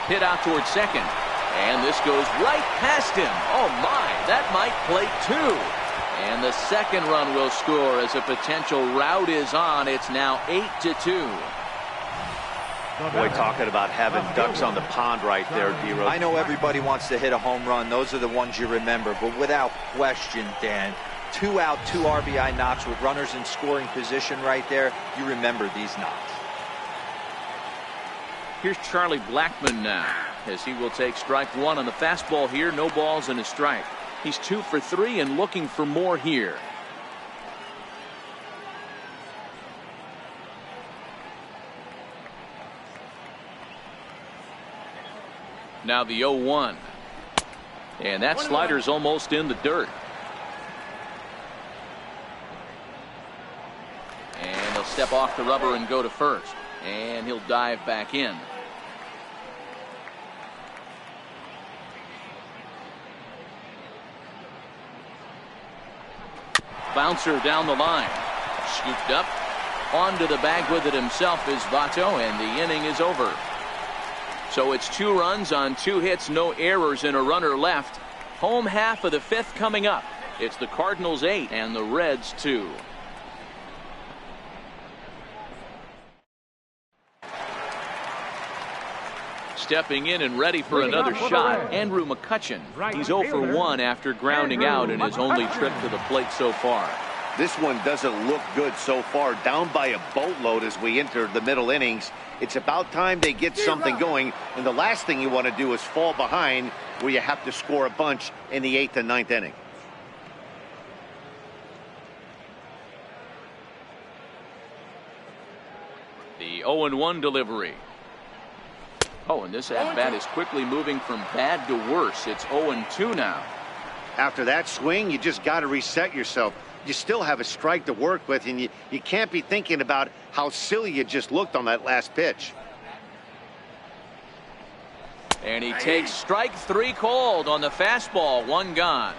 Hit out towards second. And this goes right past him. Oh my, that might plate 2. And the second run will score as a potential rout is on. It's now 8-2. Boy, talking about having ducks on the pond right there, D-Rose. I know everybody wants to hit a home run. Those are the ones you remember. But without question, Dan, 2 out, 2 RBI knocks with runners in scoring position right there. You remember these knocks. Here's Charlie Blackmon now, as he will take strike 1 on the fastball here. No balls and a strike. He's 2 for 3 and looking for more here. Now the 0-1. And that slider's almost in the dirt. And he'll step off the rubber and go to first. And he'll dive back in. Bouncer down the line. Scooped up. Onto the bag with it himself is Votto, and the inning is over. So it's 2 runs on 2 hits, no errors, and a runner left. Home half of the 5th coming up. It's the Cardinals 8 and the Reds 2. Stepping in and ready for another shot, Andrew McCutchen. He's 0 for 1 after grounding out in his only trip to the plate so far. This one doesn't look good so far. Down by a boatload as we enter the middle innings. It's about time they get something going, and the last thing you want to do is fall behind where you have to score a bunch in the 8th and 9th inning. The 0-1 delivery. Oh, and this at-bat is quickly moving from bad to worse. It's 0-2 now. After that swing, you just got to reset yourself. You still have a strike to work with, and you can't be thinking about how silly you just looked on that last pitch. And he takes strike 3 called on the fastball. 1 gone.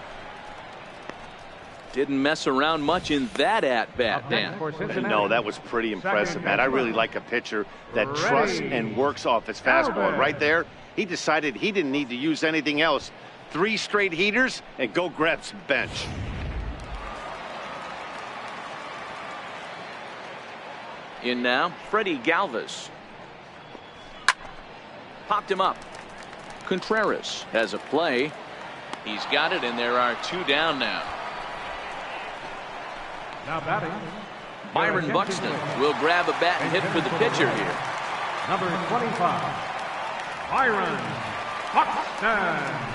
Didn't mess around much in that at-bat, Dan. No, that was pretty impressive, Matt. I really like a pitcher that trusts and works off his fastball. And right there, he decided he didn't need to use anything else. 3 straight heaters and go grab some bench. In now, Freddie Galvis. Popped him up. Contreras has a play. He's got it, and there are 2 down now. Now batting, Byron Buxton will grab a bat and hit for the pitcher here. number 25, Byron Buxton. 9.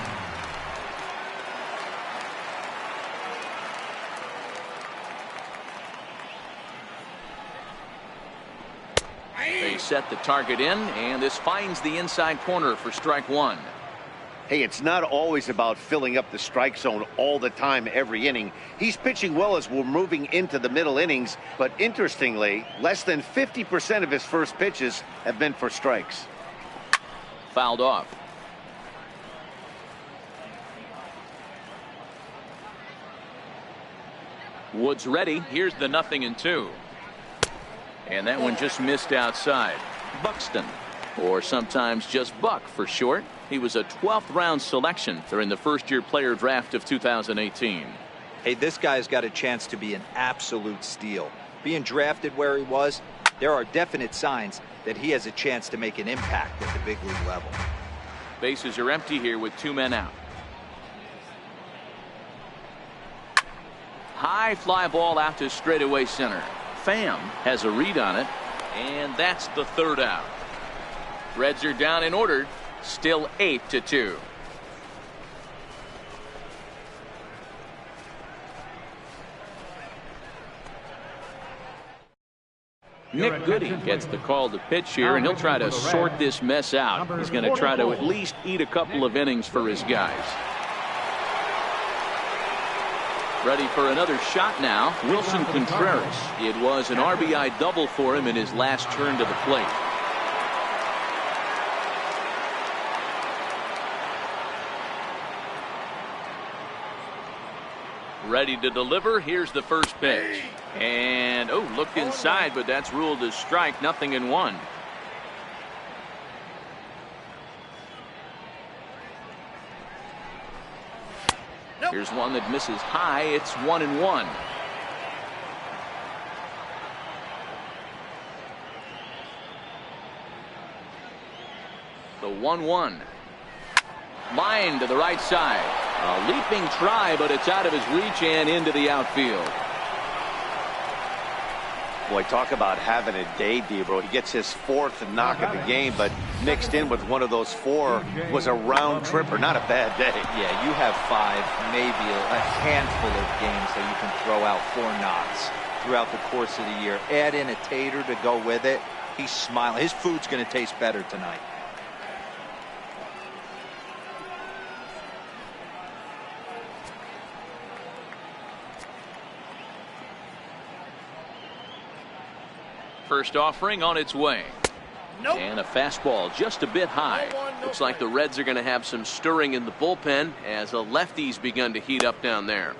They set the target in, and this finds the inside corner for strike one. Hey, it's not always about filling up the strike zone all the time every inning. He's pitching well as we're moving into the middle innings, but interestingly, less than 50% of his first pitches have been for strikes. Fouled off. Woods ready. Here's the 0-2. And that one just missed outside. Buxton, or sometimes just Buck for short. He was a 12th round selection during the first-year player draft of 2018. Hey, this guy's got a chance to be an absolute steal. Being drafted where he was, there are definite signs that he has a chance to make an impact at the big league level. Bases are empty here with 2 men out. High fly ball out to straightaway center. Pham has a read on it, and that's the 3rd out. Reds are down in order, still 8-2. Nick Goody gets the call to pitch here, and he'll try to sort this mess out. He's going to try to at least eat a couple of innings for his guys. Ready for another shot now. Wilson Contreras. It was an RBI double for him in his last turn to the plate. Ready to deliver. Here's the first pitch. And, looked inside, but that's ruled as strike. 0-1. Here's one that misses high. It's 1-1. The 1-1. Line to the right side. A leaping try, but it's out of his reach and into the outfield. Boy, talk about having a day, Debro. He gets his 4th knock of the game, but mixed in with one of those 4 was a round tripper. Not a bad day. Yeah, you have 5, maybe a handful of games that you can throw out 4 knocks throughout the course of the year. Add in a tater to go with it. He's smiling. His food's going to taste better tonight. First offering on its way. Nope. And a fastball just a bit high. Looks like the Reds are going to have some stirring in the bullpen as a lefty's begun to heat up down there.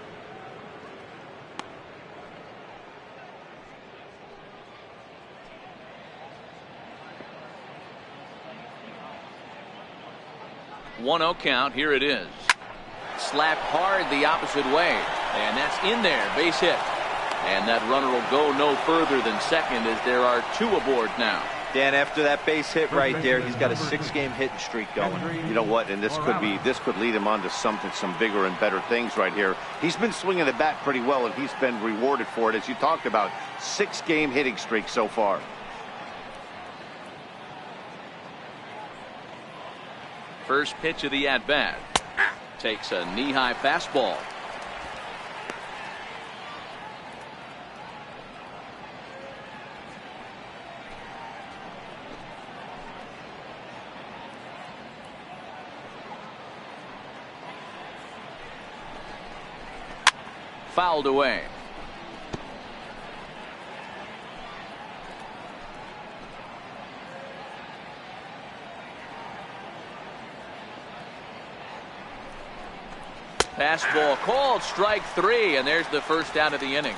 One-0 count. Here it is. Slapped hard the opposite way. And that's in there. Base hit. And that runner will go no further than second as there are 2 aboard now. Dan, after that base hit right there, he's got a 6-game hitting streak going. You know what? And this could lead him on to some bigger and better things right here. He's been swinging the bat pretty well, and he's been rewarded for it, as you talked about. 6-game hitting streak so far. First pitch of the at-bat. Takes a knee-high fastball. Fouled away. Fastball called, strike 3, and there's the first out of the inning.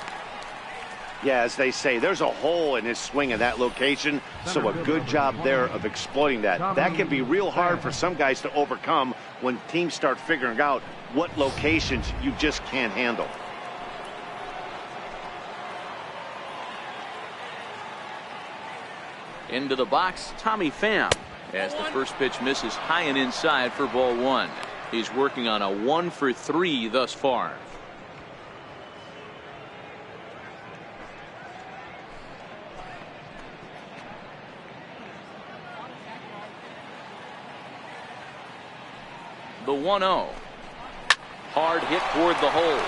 Yeah, as they say, there's a hole in his swing in that location, so a good job there of exploiting that. That can be real hard for some guys to overcome when teams start figuring out what locations you just can't handle. Into the box, Tommy Pham, as the first pitch misses high and inside for ball 1. He's working on a 1-for-3 thus far. The 1-0. Hard hit toward the hole.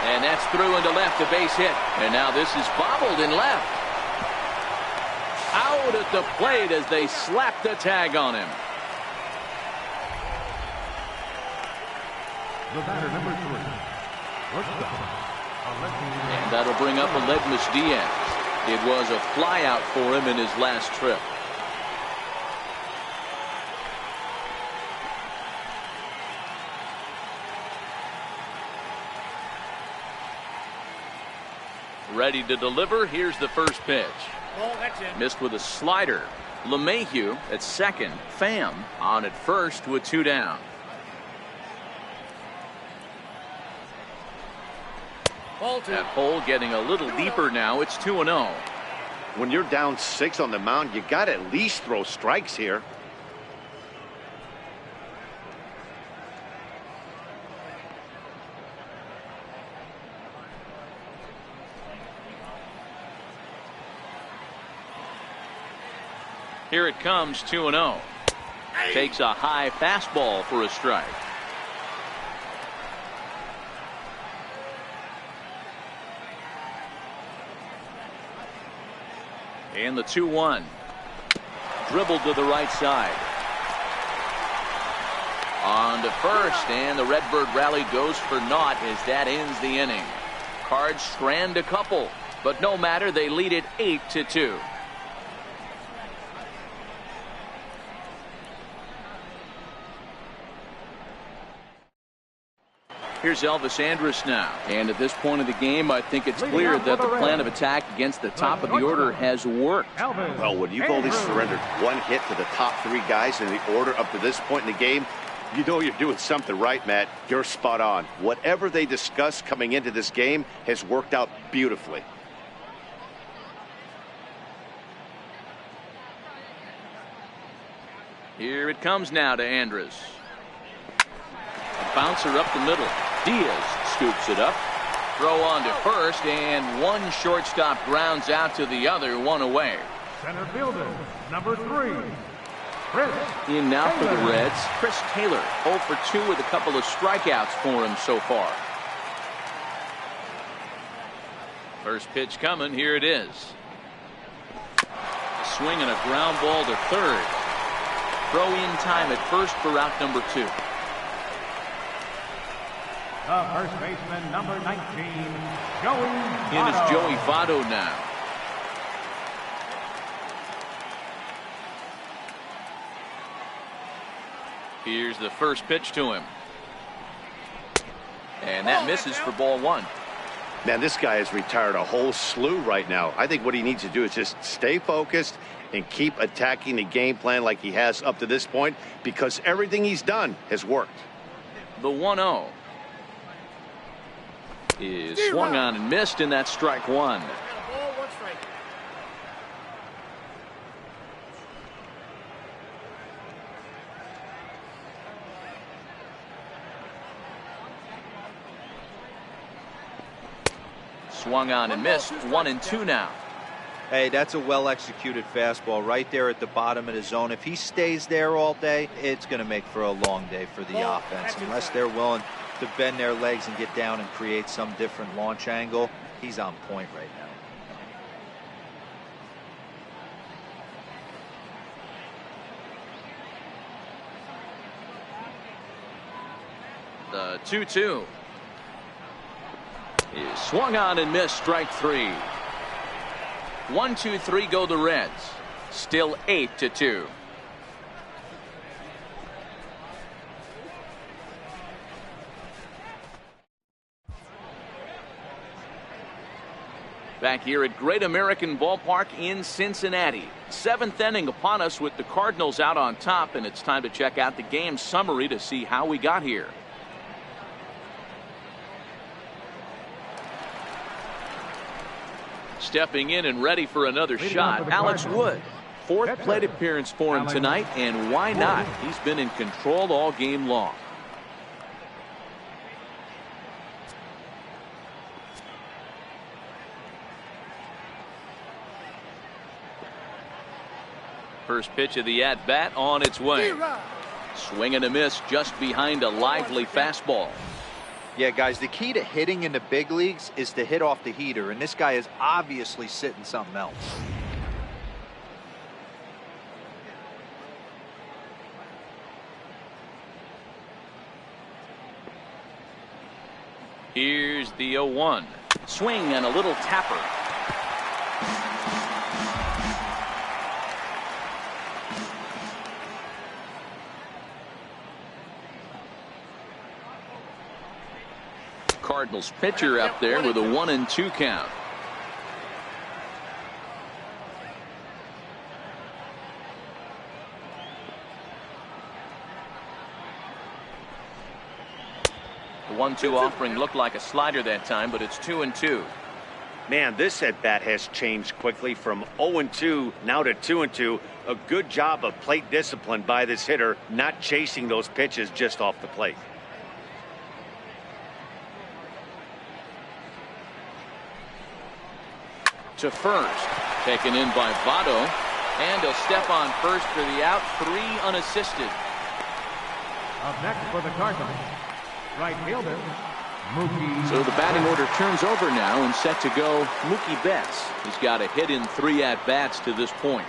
And that's through into left, a base hit. And now this is bobbled in left. Out at the plate as they slap the tag on him. The batter, number 3. And that'll bring up Aledmus Diaz. It was a flyout for him in his last trip. Ready to deliver. Here's the first pitch. Missed with a slider. LeMahieu at second. Pham on at first with 2 down. That hole getting a little deeper now. It's 2-0. When you're down 6 on the mound, you got to at least throw strikes here. Here it comes, 2-0. Takes a high fastball for a strike. And the 2-1. Dribbled to the right side. On to first, and the Redbird rally goes for naught as that ends the inning. Cards strand a couple, but no matter, they lead it 8-2. Here's Elvis Andrus now. And at this point of the game, I think it's clear that the plan of attack against the top of the order has worked. Well, when you've only surrendered 1 hit to the top 3 guys in the order up to this point in the game, you know you're doing something right, Matt. You're spot on. Whatever they discussed coming into this game has worked out beautifully. Here it comes now to Andrus. A bouncer up the middle. Diaz scoops it up. Throw on to first, and one shortstop grounds out to the other, 1 away. Center fielder, number 3. Chris In now for the Taylor. Reds, Chris Taylor, 0 for 2 with a couple of strikeouts for him so far. First pitch coming, here it is. A swing and a ground ball to third. Throw in time at first for route number 2. The first baseman, number 19, Joey In is Votto. Joey Votto now. Here's the first pitch to him. And that misses for ball 1. Man, this guy has retired a whole slew right now. I think what he needs to do is just stay focused and keep attacking the game plan like he has up to this point, because everything he's done has worked. The 1-0 is swung on and missed, and that's strike 1. Swung on and missed, 1-2 now. Hey, that's a well-executed fastball right there at the bottom of the zone. If he stays there all day, it's going to make for a long day for the offense. Unless they're willing to bend their legs and get down and create some different launch angle, he's on point right now. The 2-2 is swung on and missed, strike 3. 1-2-3 go the Reds. Still 8-2. Back here at Great American Ballpark in Cincinnati. 7th inning upon us with the Cardinals out on top, and it's time to check out the game summary to see how we got here. Stepping in and ready for another shot, Alex Wood. 4th plate appearance for him tonight, and why not? He's been in control all game long. First pitch of the at-bat on its way. Swing and a miss just behind a lively fastball. Yeah, guys, the key to hitting in the big leagues is to hit off the heater, and this guy is obviously sitting something else. Here's the 0-1. Swing and a little tapper. Cardinals pitcher up there with a 1-2 count. The 1-2 offering looked like a slider that time, but it's 2-2. Man, this at bat has changed quickly from 0-2 now to 2-2. A good job of plate discipline by this hitter, not chasing those pitches just off the plate. To first, taken in by Votto, and he'll step on first for the out, 3 unassisted. Up next for the Cardinals, right fielder, Mookie. So the batting order turns over now and set to go Mookie Betts. He's got a hit in 3 at-bats to this point.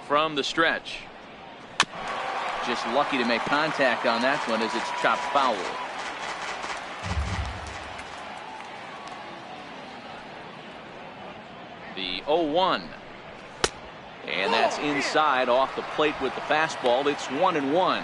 From the stretch. Just lucky to make contact on that one as it's chopped foul. The 0-1. And that's inside off the plate with the fastball. It's 1-1.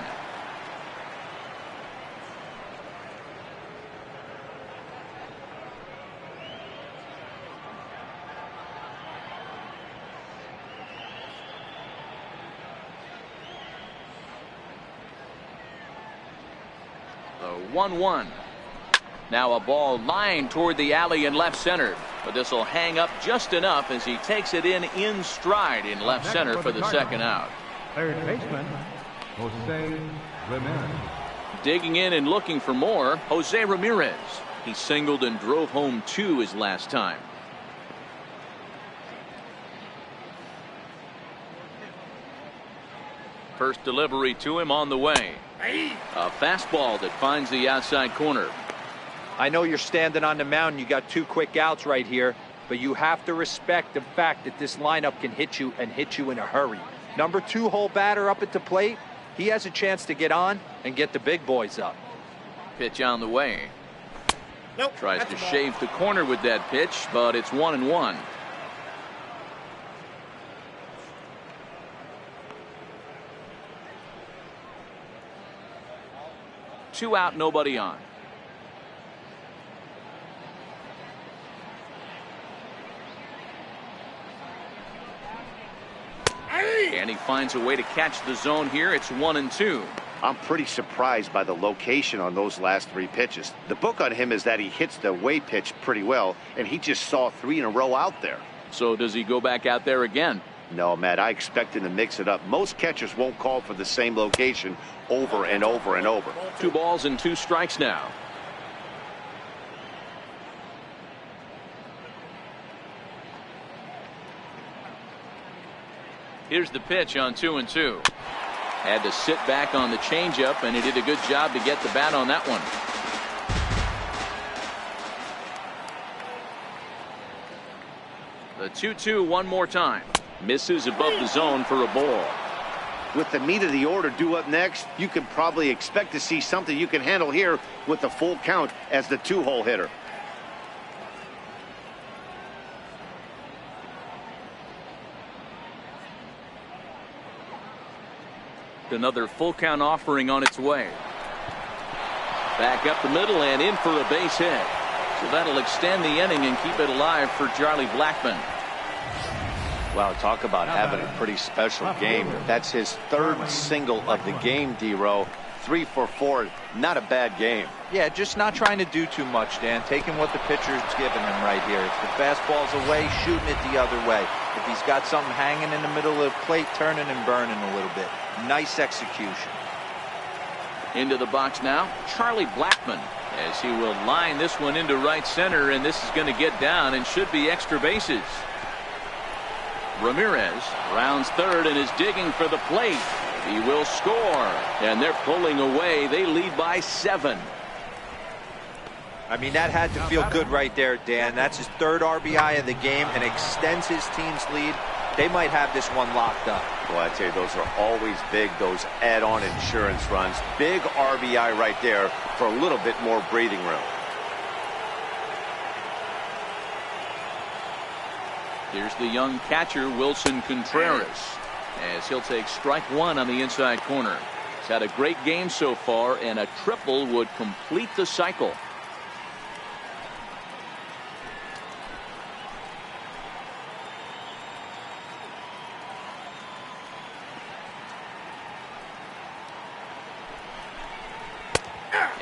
The 1-1. Now a ball lined toward the alley in left center, but this will hang up just enough as he takes it in stride in left center for the second out. Third baseman, Jose Ramirez. Digging in and looking for more, Jose Ramirez. He singled and drove home 2 his last time. First delivery to him on the way. A fastball that finds the outside corner. I know you're standing on the mound. You got 2 quick outs right here, but you have to respect the fact that this lineup can hit you and hit you in a hurry. Number 2 hole batter up at the plate. He has a chance to get on and get the big boys up. Pitch on the way. Nope, Tries to shave the corner with that pitch, but it's 1-1. Two out, nobody on. And he finds a way to catch the zone here. It's 1-2. I'm pretty surprised by the location on those last 3 pitches. The book on him is that he hits the away pitch pretty well, and he just saw 3 in a row out there. So does he go back out there again? No, Matt, I expect him to mix it up. Most catchers won't call for the same location over and over and over. 2 balls and 2 strikes now. Here's the pitch on 2-2. Had to sit back on the changeup, and he did a good job to get the bat on that one. The 2-2 one more time. Misses above the zone for a ball. With the meat of the order due up next, you can probably expect to see something you can handle here with the full count as the 2-hole hitter. Another full count offering on its way. Back up the middle and in for a base hit. So that'll extend the inning and keep it alive for Charlie Blackmon. Wow, talk about having a pretty special game. That's his 3rd single of the game, D-Row. 3 for 4, not a bad game. Yeah, just not trying to do too much, Dan. Taking what the pitcher's giving him right here. If the fastball's away, shooting it the other way. If he's got something hanging in the middle of the plate, turning and burning a little bit. Nice execution. Into the box now, Charlie Blackmon, as he will line this one into right center, and this is going to get down and should be extra bases. Ramirez rounds third and is digging for the plate. He will score, and they're pulling away. They lead by 7. I mean, that had to feel good right there, Dan. That's his 3rd RBI of the game and extends his team's lead. They might have this one locked up. Well, I tell you, those are always big, those add-on insurance runs. Big RBI right there for a little bit more breathing room. Here's the young catcher, Wilson Contreras, as he'll take strike 1 on the inside corner. He's had a great game so far, and a triple would complete the cycle.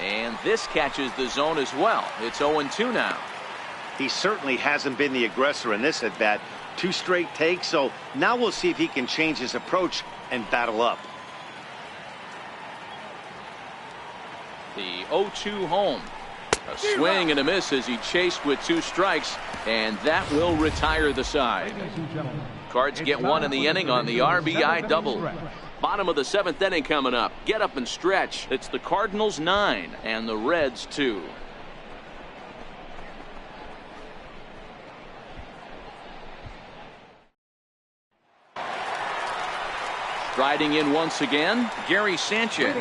And this catches the zone as well. It's 0-2 now. He certainly hasn't been the aggressor in this at bat. 2 straight takes, so now we'll see if he can change his approach and battle up. The 0-2 home. A swing and a miss as he chased with 2 strikes, and that will retire the side. Cards get 1 in the inning on the RBI double. Bottom of the 7th inning coming up. Get up and stretch. It's the Cardinals 9 and the Reds 2. Striding in once again, Gary Sanchez.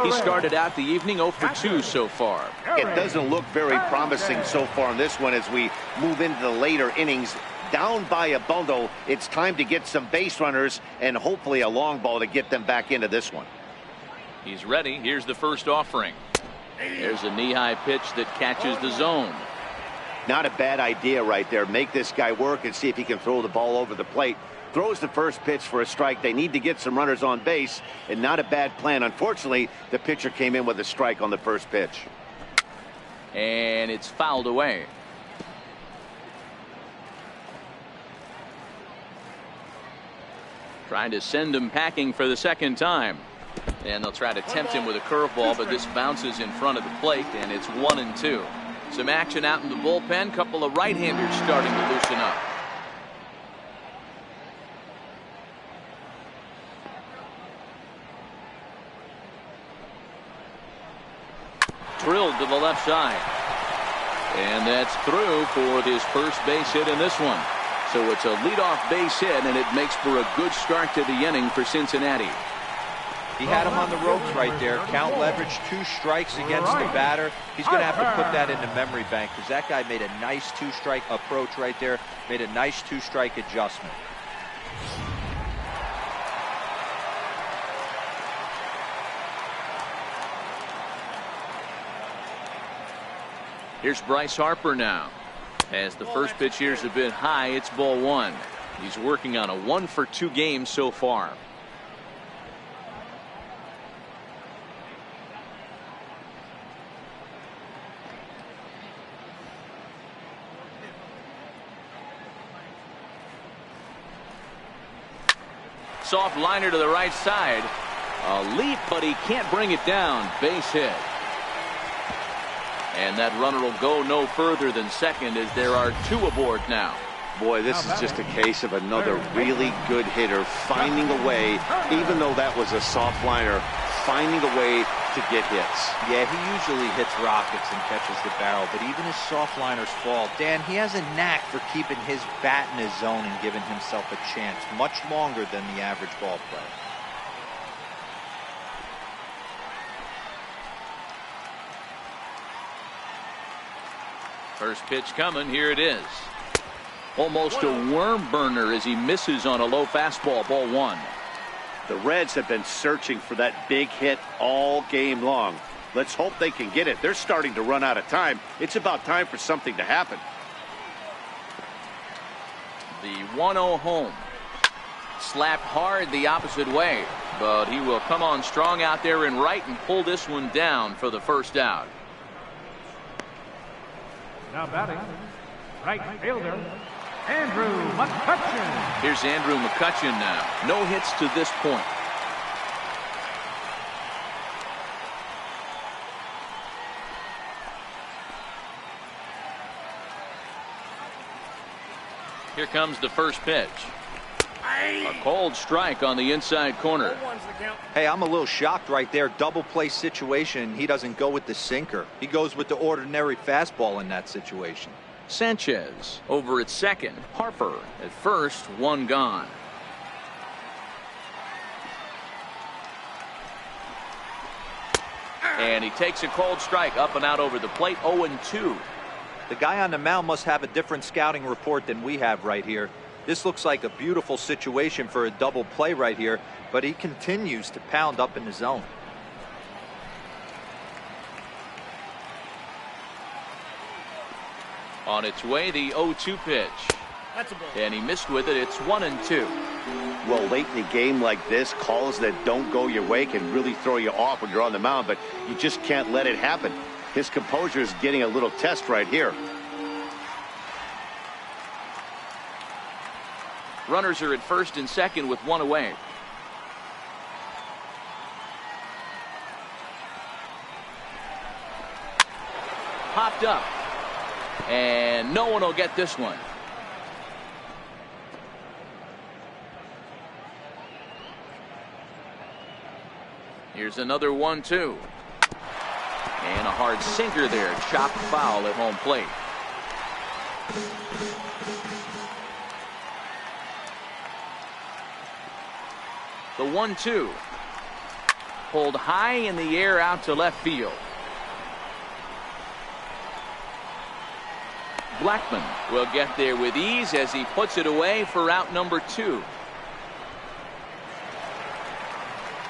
He started out the evening 0 for 2 so far. It doesn't look very promising so far in this one as we move into the later innings. Down by a bundle, it's time to get some base runners and hopefully a long ball to get them back into this one. He's ready. Here's the first offering. There's a knee-high pitch that catches the zone. Not a bad idea right there. Make this guy work and see if he can throw the ball over the plate. Throws the first pitch for a strike. They need to get some runners on base, and not a bad plan. Unfortunately, the pitcher came in with a strike on the first pitch. And it's fouled away. Trying to send him packing for the second time. And they'll try to tempt him with a curveball, but this bounces in front of the plate, and it's 1-2. Some action out in the bullpen. Couple of right-handers starting to loosen up. Drilled to the left side. And that's through for his first base hit in this one. So it's a leadoff base hit, and it makes for a good start to the inning for Cincinnati. He had him on the ropes right there. Count leverage, 2 strikes against the batter. He's going to have to put that in the memory bank because that guy made a nice 2-strike approach right there. Made a nice 2-strike adjustment. Here's Bryce Harper now. As the first pitch here is a bit high, it's ball 1. He's working on a 1 for 2 game so far. Soft liner to the right side. A leap, but he can't bring it down. Base hit. And that runner will go no further than second as there are 2 aboard now. Boy, this is just a case of another really good hitter finding a way, even though that was a soft liner, finding a way to get hits. Yeah, he usually hits rockets and catches the barrel, but even his soft liners fall. Dan, he has a knack for keeping his bat in his zone and giving himself a chance much longer than the average ball player. First pitch coming. Here it is. Almost a worm burner as he misses on a low fastball. Ball 1. The Reds have been searching for that big hit all game long. Let's hope they can get it. They're starting to run out of time. It's about time for something to happen. The 1-0 home. Slapped hard the opposite way, but he will come on strong out there in right and pull this one down for the first out. Now batting, right fielder, Andrew McCutchen. Here's Andrew McCutchen now. No hits to this point. Here comes the first pitch. A cold strike on the inside corner. Hey, I'm a little shocked right there. Double play situation. He doesn't go with the sinker. He goes with the ordinary fastball in that situation. Sanchez over at second. Harper at first. One gone. And he takes a cold strike up and out over the plate. 0-2. The guy on the mound must have a different scouting report than we have right here. This looks like a beautiful situation for a double play right here, but he continues to pound up in the zone. On its way, the 0-2 pitch. And he missed with it. It's 1-2. Well, late in the game like this, calls that don't go your way can really throw you off when you're on the mound, but you just can't let it happen. His composure is getting a little test right here. Runners are at first and second with one away. Popped up. And no one will get this one. Here's another 1-2. And a hard sinker there. Chopped foul at home plate. The 1-2. Pulled high in the air out to left field. Blackman will get there with ease as he puts it away for out number 2.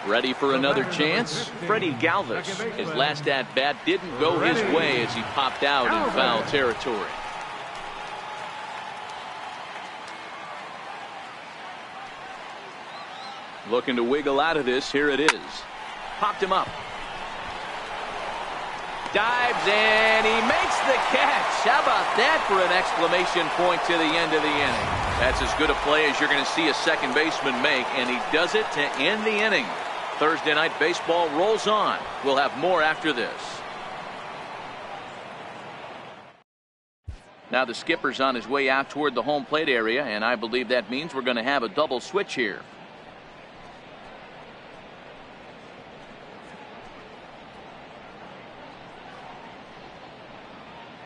Ready for another chance? Freddie Galvis. His last at-bat didn't go his way as he popped out in foul territory. Looking to wiggle out of this. Here it is. Popped him up. Dives and he makes the catch. How about that for an exclamation point to the end of the inning? That's as good a play as you're going to see a second baseman make, and he does it to end the inning. Thursday night baseball rolls on. We'll have more after this. Now the skipper's on his way out toward the home plate area, and I believe that means we're going to have a double switch here.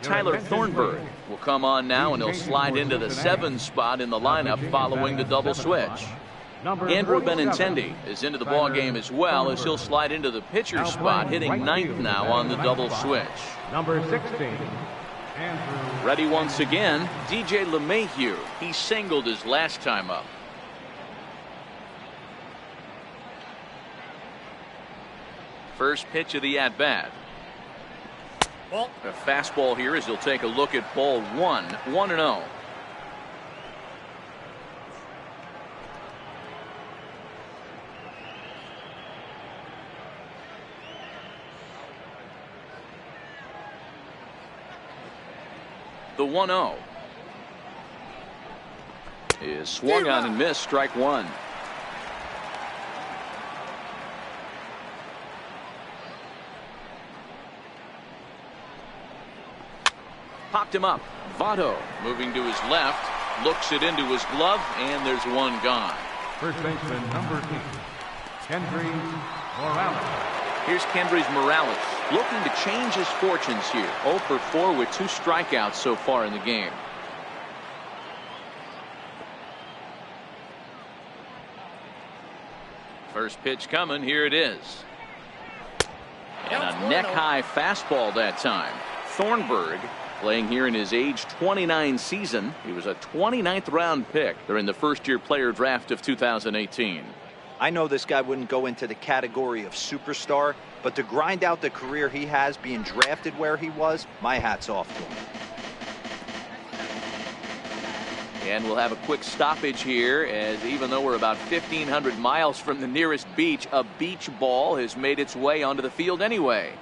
Tyler Thornburg will come on now, and he'll slide into the 7 spot in the lineup following the double switch. Andrew Benintendi is into the ball game as well, as he'll slide into the pitcher spot, hitting 9th now on the double switch. Number 16. Ready once again, DJ LeMahieu. He singled his last time up. First pitch of the at-bat. A fastball here as he'll take a look at ball 1. 1-0. The 1-0 is swung on and missed. Strike 1. Popped him up. Votto moving to his left, looks it into his glove, and there's one gone. First baseman number 8, Kendrys Morales. Here's Kendrys Morales looking to change his fortunes here. 0 for 4 with 2 strikeouts so far in the game. First pitch coming. Here it is. And a neck-high fastball that time. Thornburg playing here in his age 29 season. He was a 29th round pick during the first-year player draft of 2018. I know this guy wouldn't go into the category of superstar, but to grind out the career he has being drafted where he was, my hat's off to him. And we'll have a quick stoppage here, as even though we're about 1,500 miles from the nearest beach, a beach ball has made its way onto the field anyway.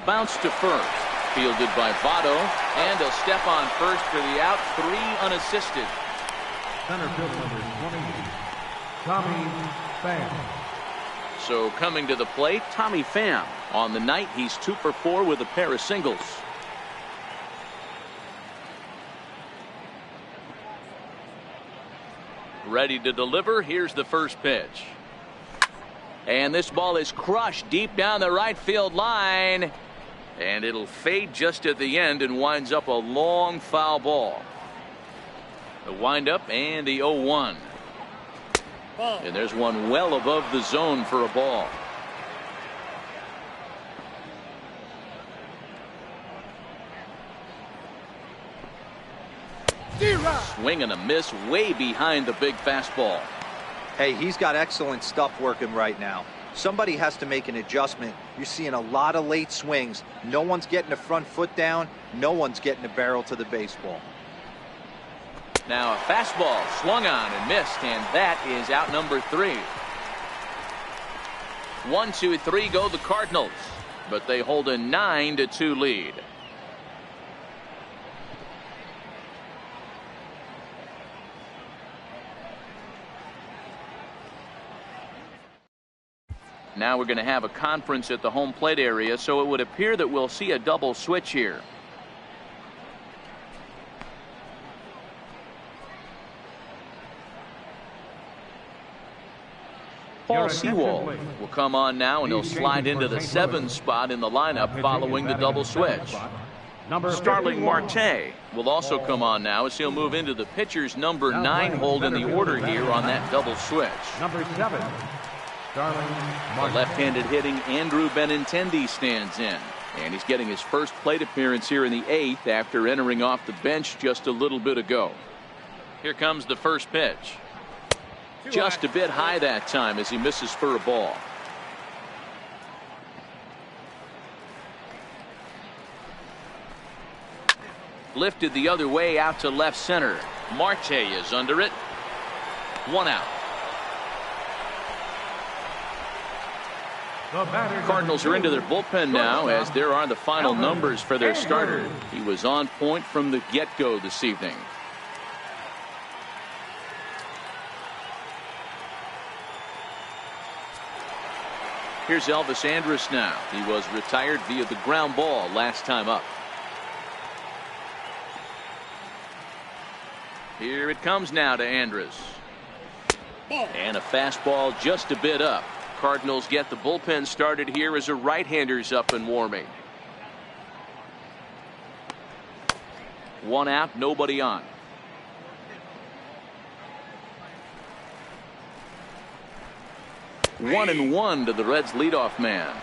Bounce to first. Fielded by Votto, and he'll step on first for the out. 3 unassisted. Center field number 20, Tommy Pham. So coming to the plate, Tommy Pham. On the night, he's 2 for 4 with a pair of singles. Ready to deliver. Here's the first pitch. And this ball is crushed deep down the right field line. And it'll fade just at the end and winds up a long foul ball. The windup and the 0-1. And there's one well above the zone for a ball. Swing and a miss way behind the big fastball. Hey, he's got excellent stuff working right now. Somebody has to make an adjustment. You're seeing a lot of late swings. No one's getting the front foot down. No one's getting the barrel to the baseball. Now a fastball swung on and missed, and that is out number 3. 1, 2, 3 go the Cardinals, but they hold a 9-2 lead. Now we're going to have a conference at the home plate area, so it would appear that we'll see a double switch here. Paul Sewald will come on now, and he'll slide into the 7 spot in the lineup following the double switch. Starling Marte will also come on now as he'll move into the pitcher's number 9 hold in the order here on that double switch. Number 7. The left-handed hitting Andrew Benintendi stands in, and he's getting his first plate appearance here in the 8th after entering off the bench just a little bit ago. Here comes the first pitch. Just a bit high that time as he misses for a ball. Lifted the other way out to left center. Marte is under it. 1 out. Cardinals are into their bullpen now, as there are the final numbers for their starter. He was on point from the get-go this evening. Here's Elvis Andrus now. He was retired via the ground ball last time up. Here it comes now to Andrus. And a fastball just a bit up. Cardinals get the bullpen started here as a right-hander's up and warming. 1 out, nobody on. One and 1 to the Reds leadoff man.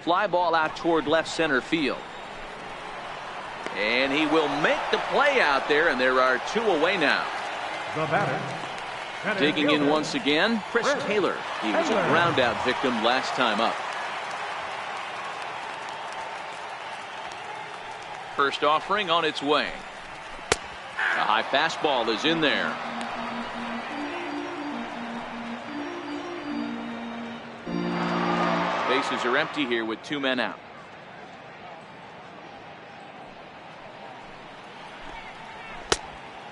Fly ball out toward left center field. And he will make the play out there, and there are 2 away now. The batter. Digging in once again, Chris Taylor. He was a ground out victim last time up. First offering on its way. A high fastball is in there. Bases are empty here with 2 men out.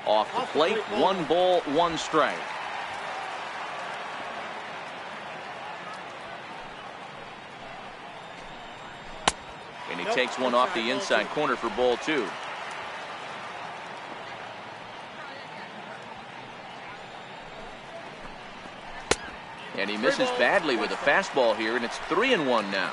Off the plate, 1 ball, 1 strike. And he takes one off the inside corner for ball 2. And he misses badly with a fastball here, and it's 3-1 now.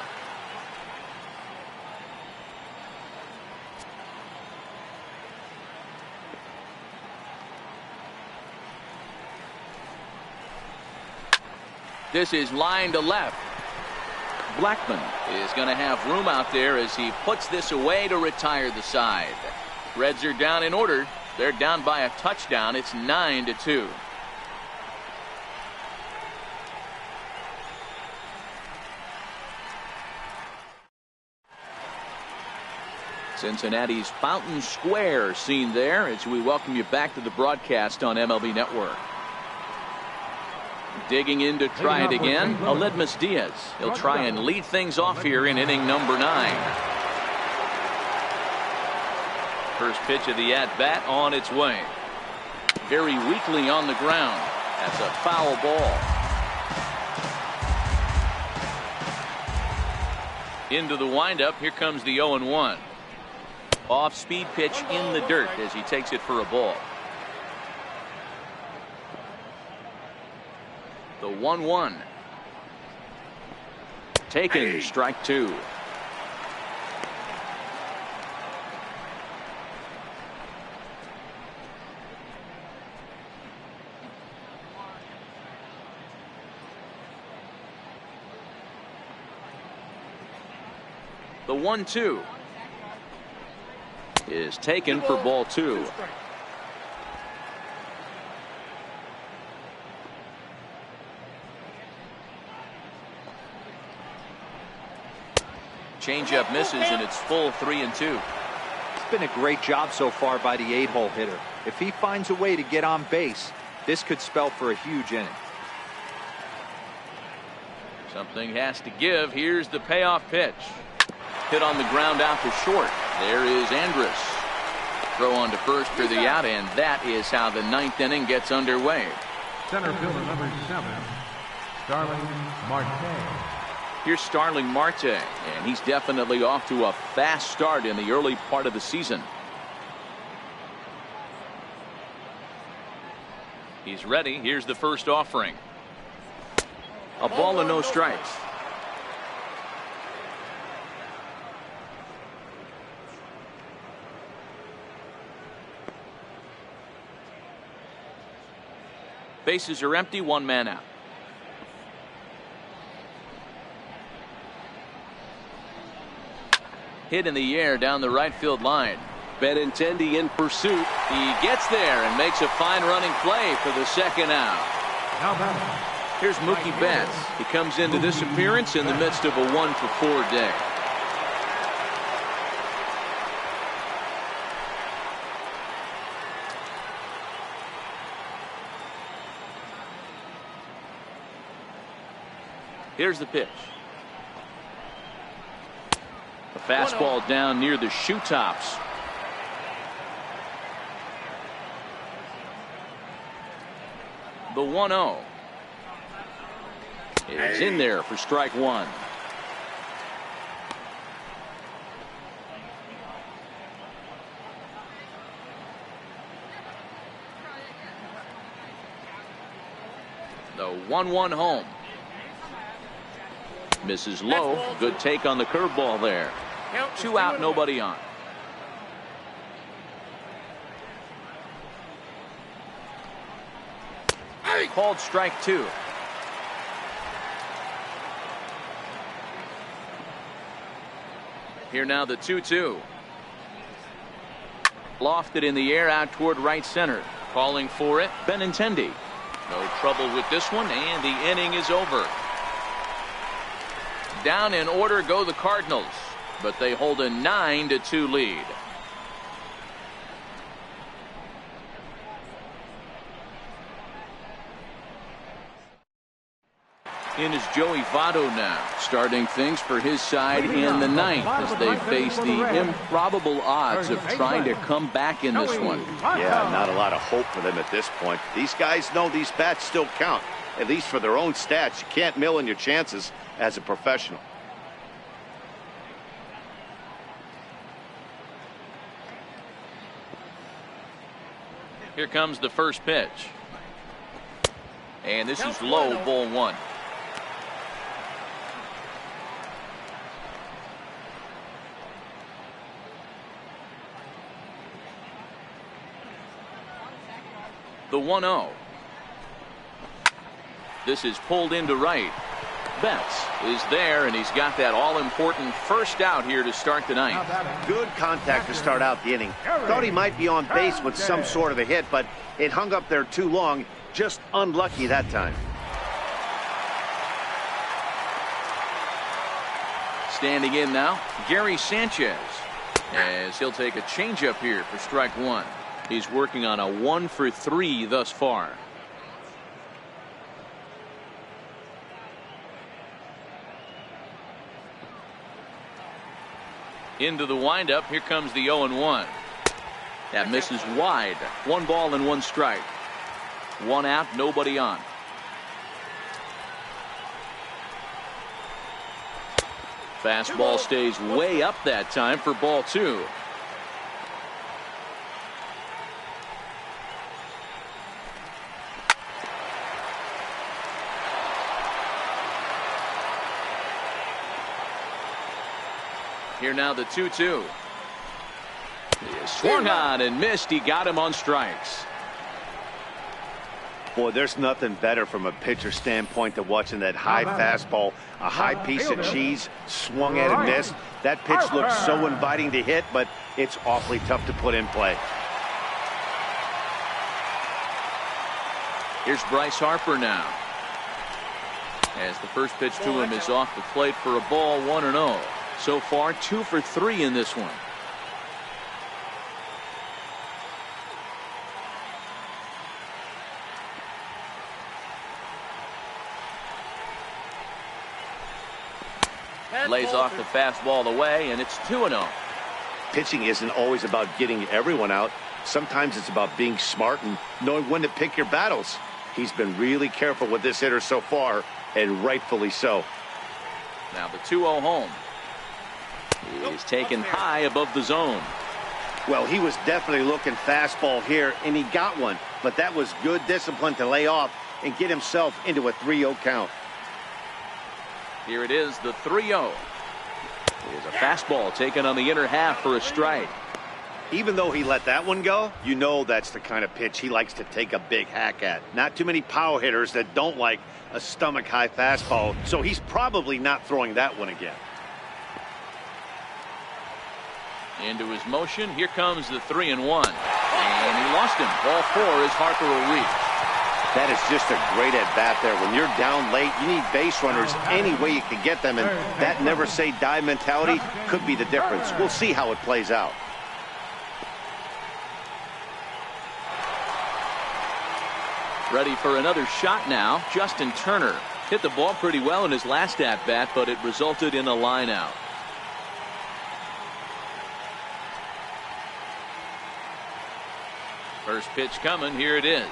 This is line to left. Blackman is going to have room out there as he puts this away to retire the side. Reds are down in order. They're down by a touchdown. It's 9-2. Cincinnati's Fountain Square scene there as we welcome you back to the broadcast on MLB Network. Digging in to try it again, Aledmus Diaz. He'll try and lead things off here in inning number 9. First pitch of the at-bat on its way. Very weakly on the ground. That's a foul ball. Into the windup. Here comes the 0-1. Off-speed pitch in the dirt as he takes it for a ball. The 1-1. Taken, strike two. The 1-2 is taken for ball two. Changeup misses, and it's full 3-2. It's been a great job so far by the 8-hole hitter. If he finds a way to get on base, this could spell for a huge inning. Something has to give. Here's the payoff pitch. Hit on the ground out to short. There is Andrus. Throw on to first for the out, and that is how the 9th inning gets underway. Center fielder number 7, Starling Marte. Here's Starling Marte, and he's definitely off to a fast start in the early part of the season. He's ready. Here's the first offering. A ball and no strikes. Bases are empty, one man out. Hit in the air down the right field line. Benintendi in pursuit. He gets there and makes a fine running play for the second out. Here's Mookie Betts. He comes into this appearance in the midst of a 1-for-4 day. Here's the pitch. A fastball down near the shoe tops. The 1-0 is in there for strike one. The 1-1 home. Misses low. Good take on the curveball there. 2 out, nobody on. Called strike two. Here now the 2-2. Lofted in the air out toward right center. Calling for it, Benintendi. No trouble with this one, and the inning is over. Down in order go the Cardinals, but they hold a 9-2 lead. In is Joey Votto now, starting things for his side in the 9th as they face the improbable odds of trying to come back in this one. Yeah, not a lot of hope for them at this point. These guys know these bats still count, at least for their own stats. You can't mill in your chances as a professional. Here comes the first pitch. And this is low, ball one. The 1-0. This is pulled into right. Betts is there, and he's got that all-important first out here to start the 9th. Good contact to start out the inning. Thought he might be on base with some sort of a hit, but it hung up there too long. Just unlucky that time. Standing in now, Gary Sanchez, as he'll take a changeup here for strike one. He's working on a 1-for-3 thus far. Into the windup. Here comes the 0-1. That misses wide. 1 ball and 1 strike. 1 out, nobody on. Fastball stays way up that time for ball 2. Here now the 2-2. He swung on and missed. He got him on strikes. Boy, there's nothing better from a pitcher standpoint than watching that high fastball, a high piece of cheese, swung at and missed. That pitch looks so inviting to hit, but it's awfully tough to put in play. Here's Bryce Harper now. As the first pitch to him is off the plate for a ball, 1-0. So far, 2 for 3 in this one. Lays off the fastball away, and it's 2-0. Pitching isn't always about getting everyone out. Sometimes it's about being smart and knowing when to pick your battles. He's been really careful with this hitter so far, and rightfully so. Now the 2-0 home. He's taken high above the zone. Well, he was definitely looking fastball here, and he got one. But that was good discipline to lay off and get himself into a 3-0 count. Here it is, the 3-0. Here's a fastball taken on the inner half for a strike. Even though he let that one go, you know that's the kind of pitch he likes to take a big hack at. Not too many power hitters that don't like a stomach-high fastball, so he's probably not throwing that one again. Into his motion. Here comes the 3-1. And he lost him. Ball 4 as Harper will reach. That is just a great at-bat there. When you're down late, you need base runners any way you can get them, and that never-say-die mentality could be the difference. We'll see how it plays out. Ready for another shot now. Justin Turner hit the ball pretty well in his last at-bat, but it resulted in a line-out. First pitch coming. Here it is.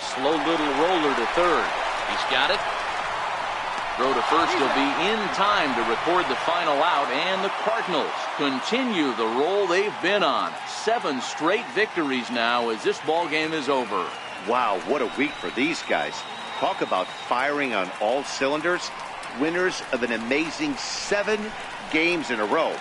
Slow little roller to third. He's got it. Throw to first will be in time to record the final out, and the Cardinals continue the roll they've been on. 7 straight victories now as this ball game is over. Wow, what a week for these guys. Talk about firing on all cylinders. Winners of an amazing 7 games in a row.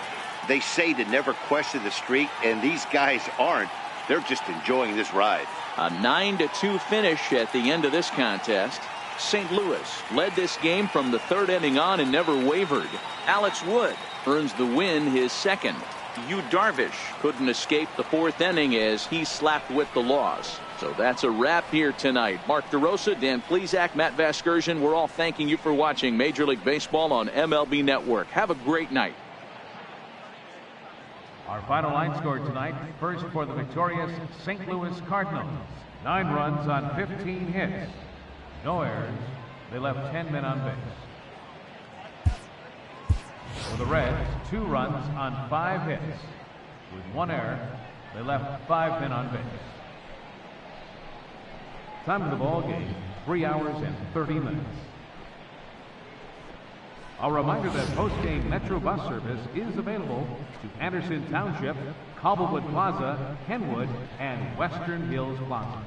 They say to never question the streak, and these guys aren't. They're just enjoying this ride. A 9-2 finish at the end of this contest. St. Louis led this game from the 3rd inning on and never wavered. Alex Wood earns the win, his 2nd. Yu Darvish couldn't escape the 4th inning as he slapped with the loss. So that's a wrap here tonight. Mark DeRosa, Dan Plesac, Matt Vasgersian, we're all thanking you for watching Major League Baseball on MLB Network. Have a great night. Our final line score tonight, first for the victorious St. Louis Cardinals. 9 runs on 15 hits. No errors. They left 10 men on base. For the Reds, 2 runs on 5 hits. With 1 error, they left 5 men on base. Time of the ball game, 3 hours and 30 minutes. A reminder that post-game Metro bus service is available to Anderson Township, Cobblewood Plaza, Kenwood, and Western Hills Plaza.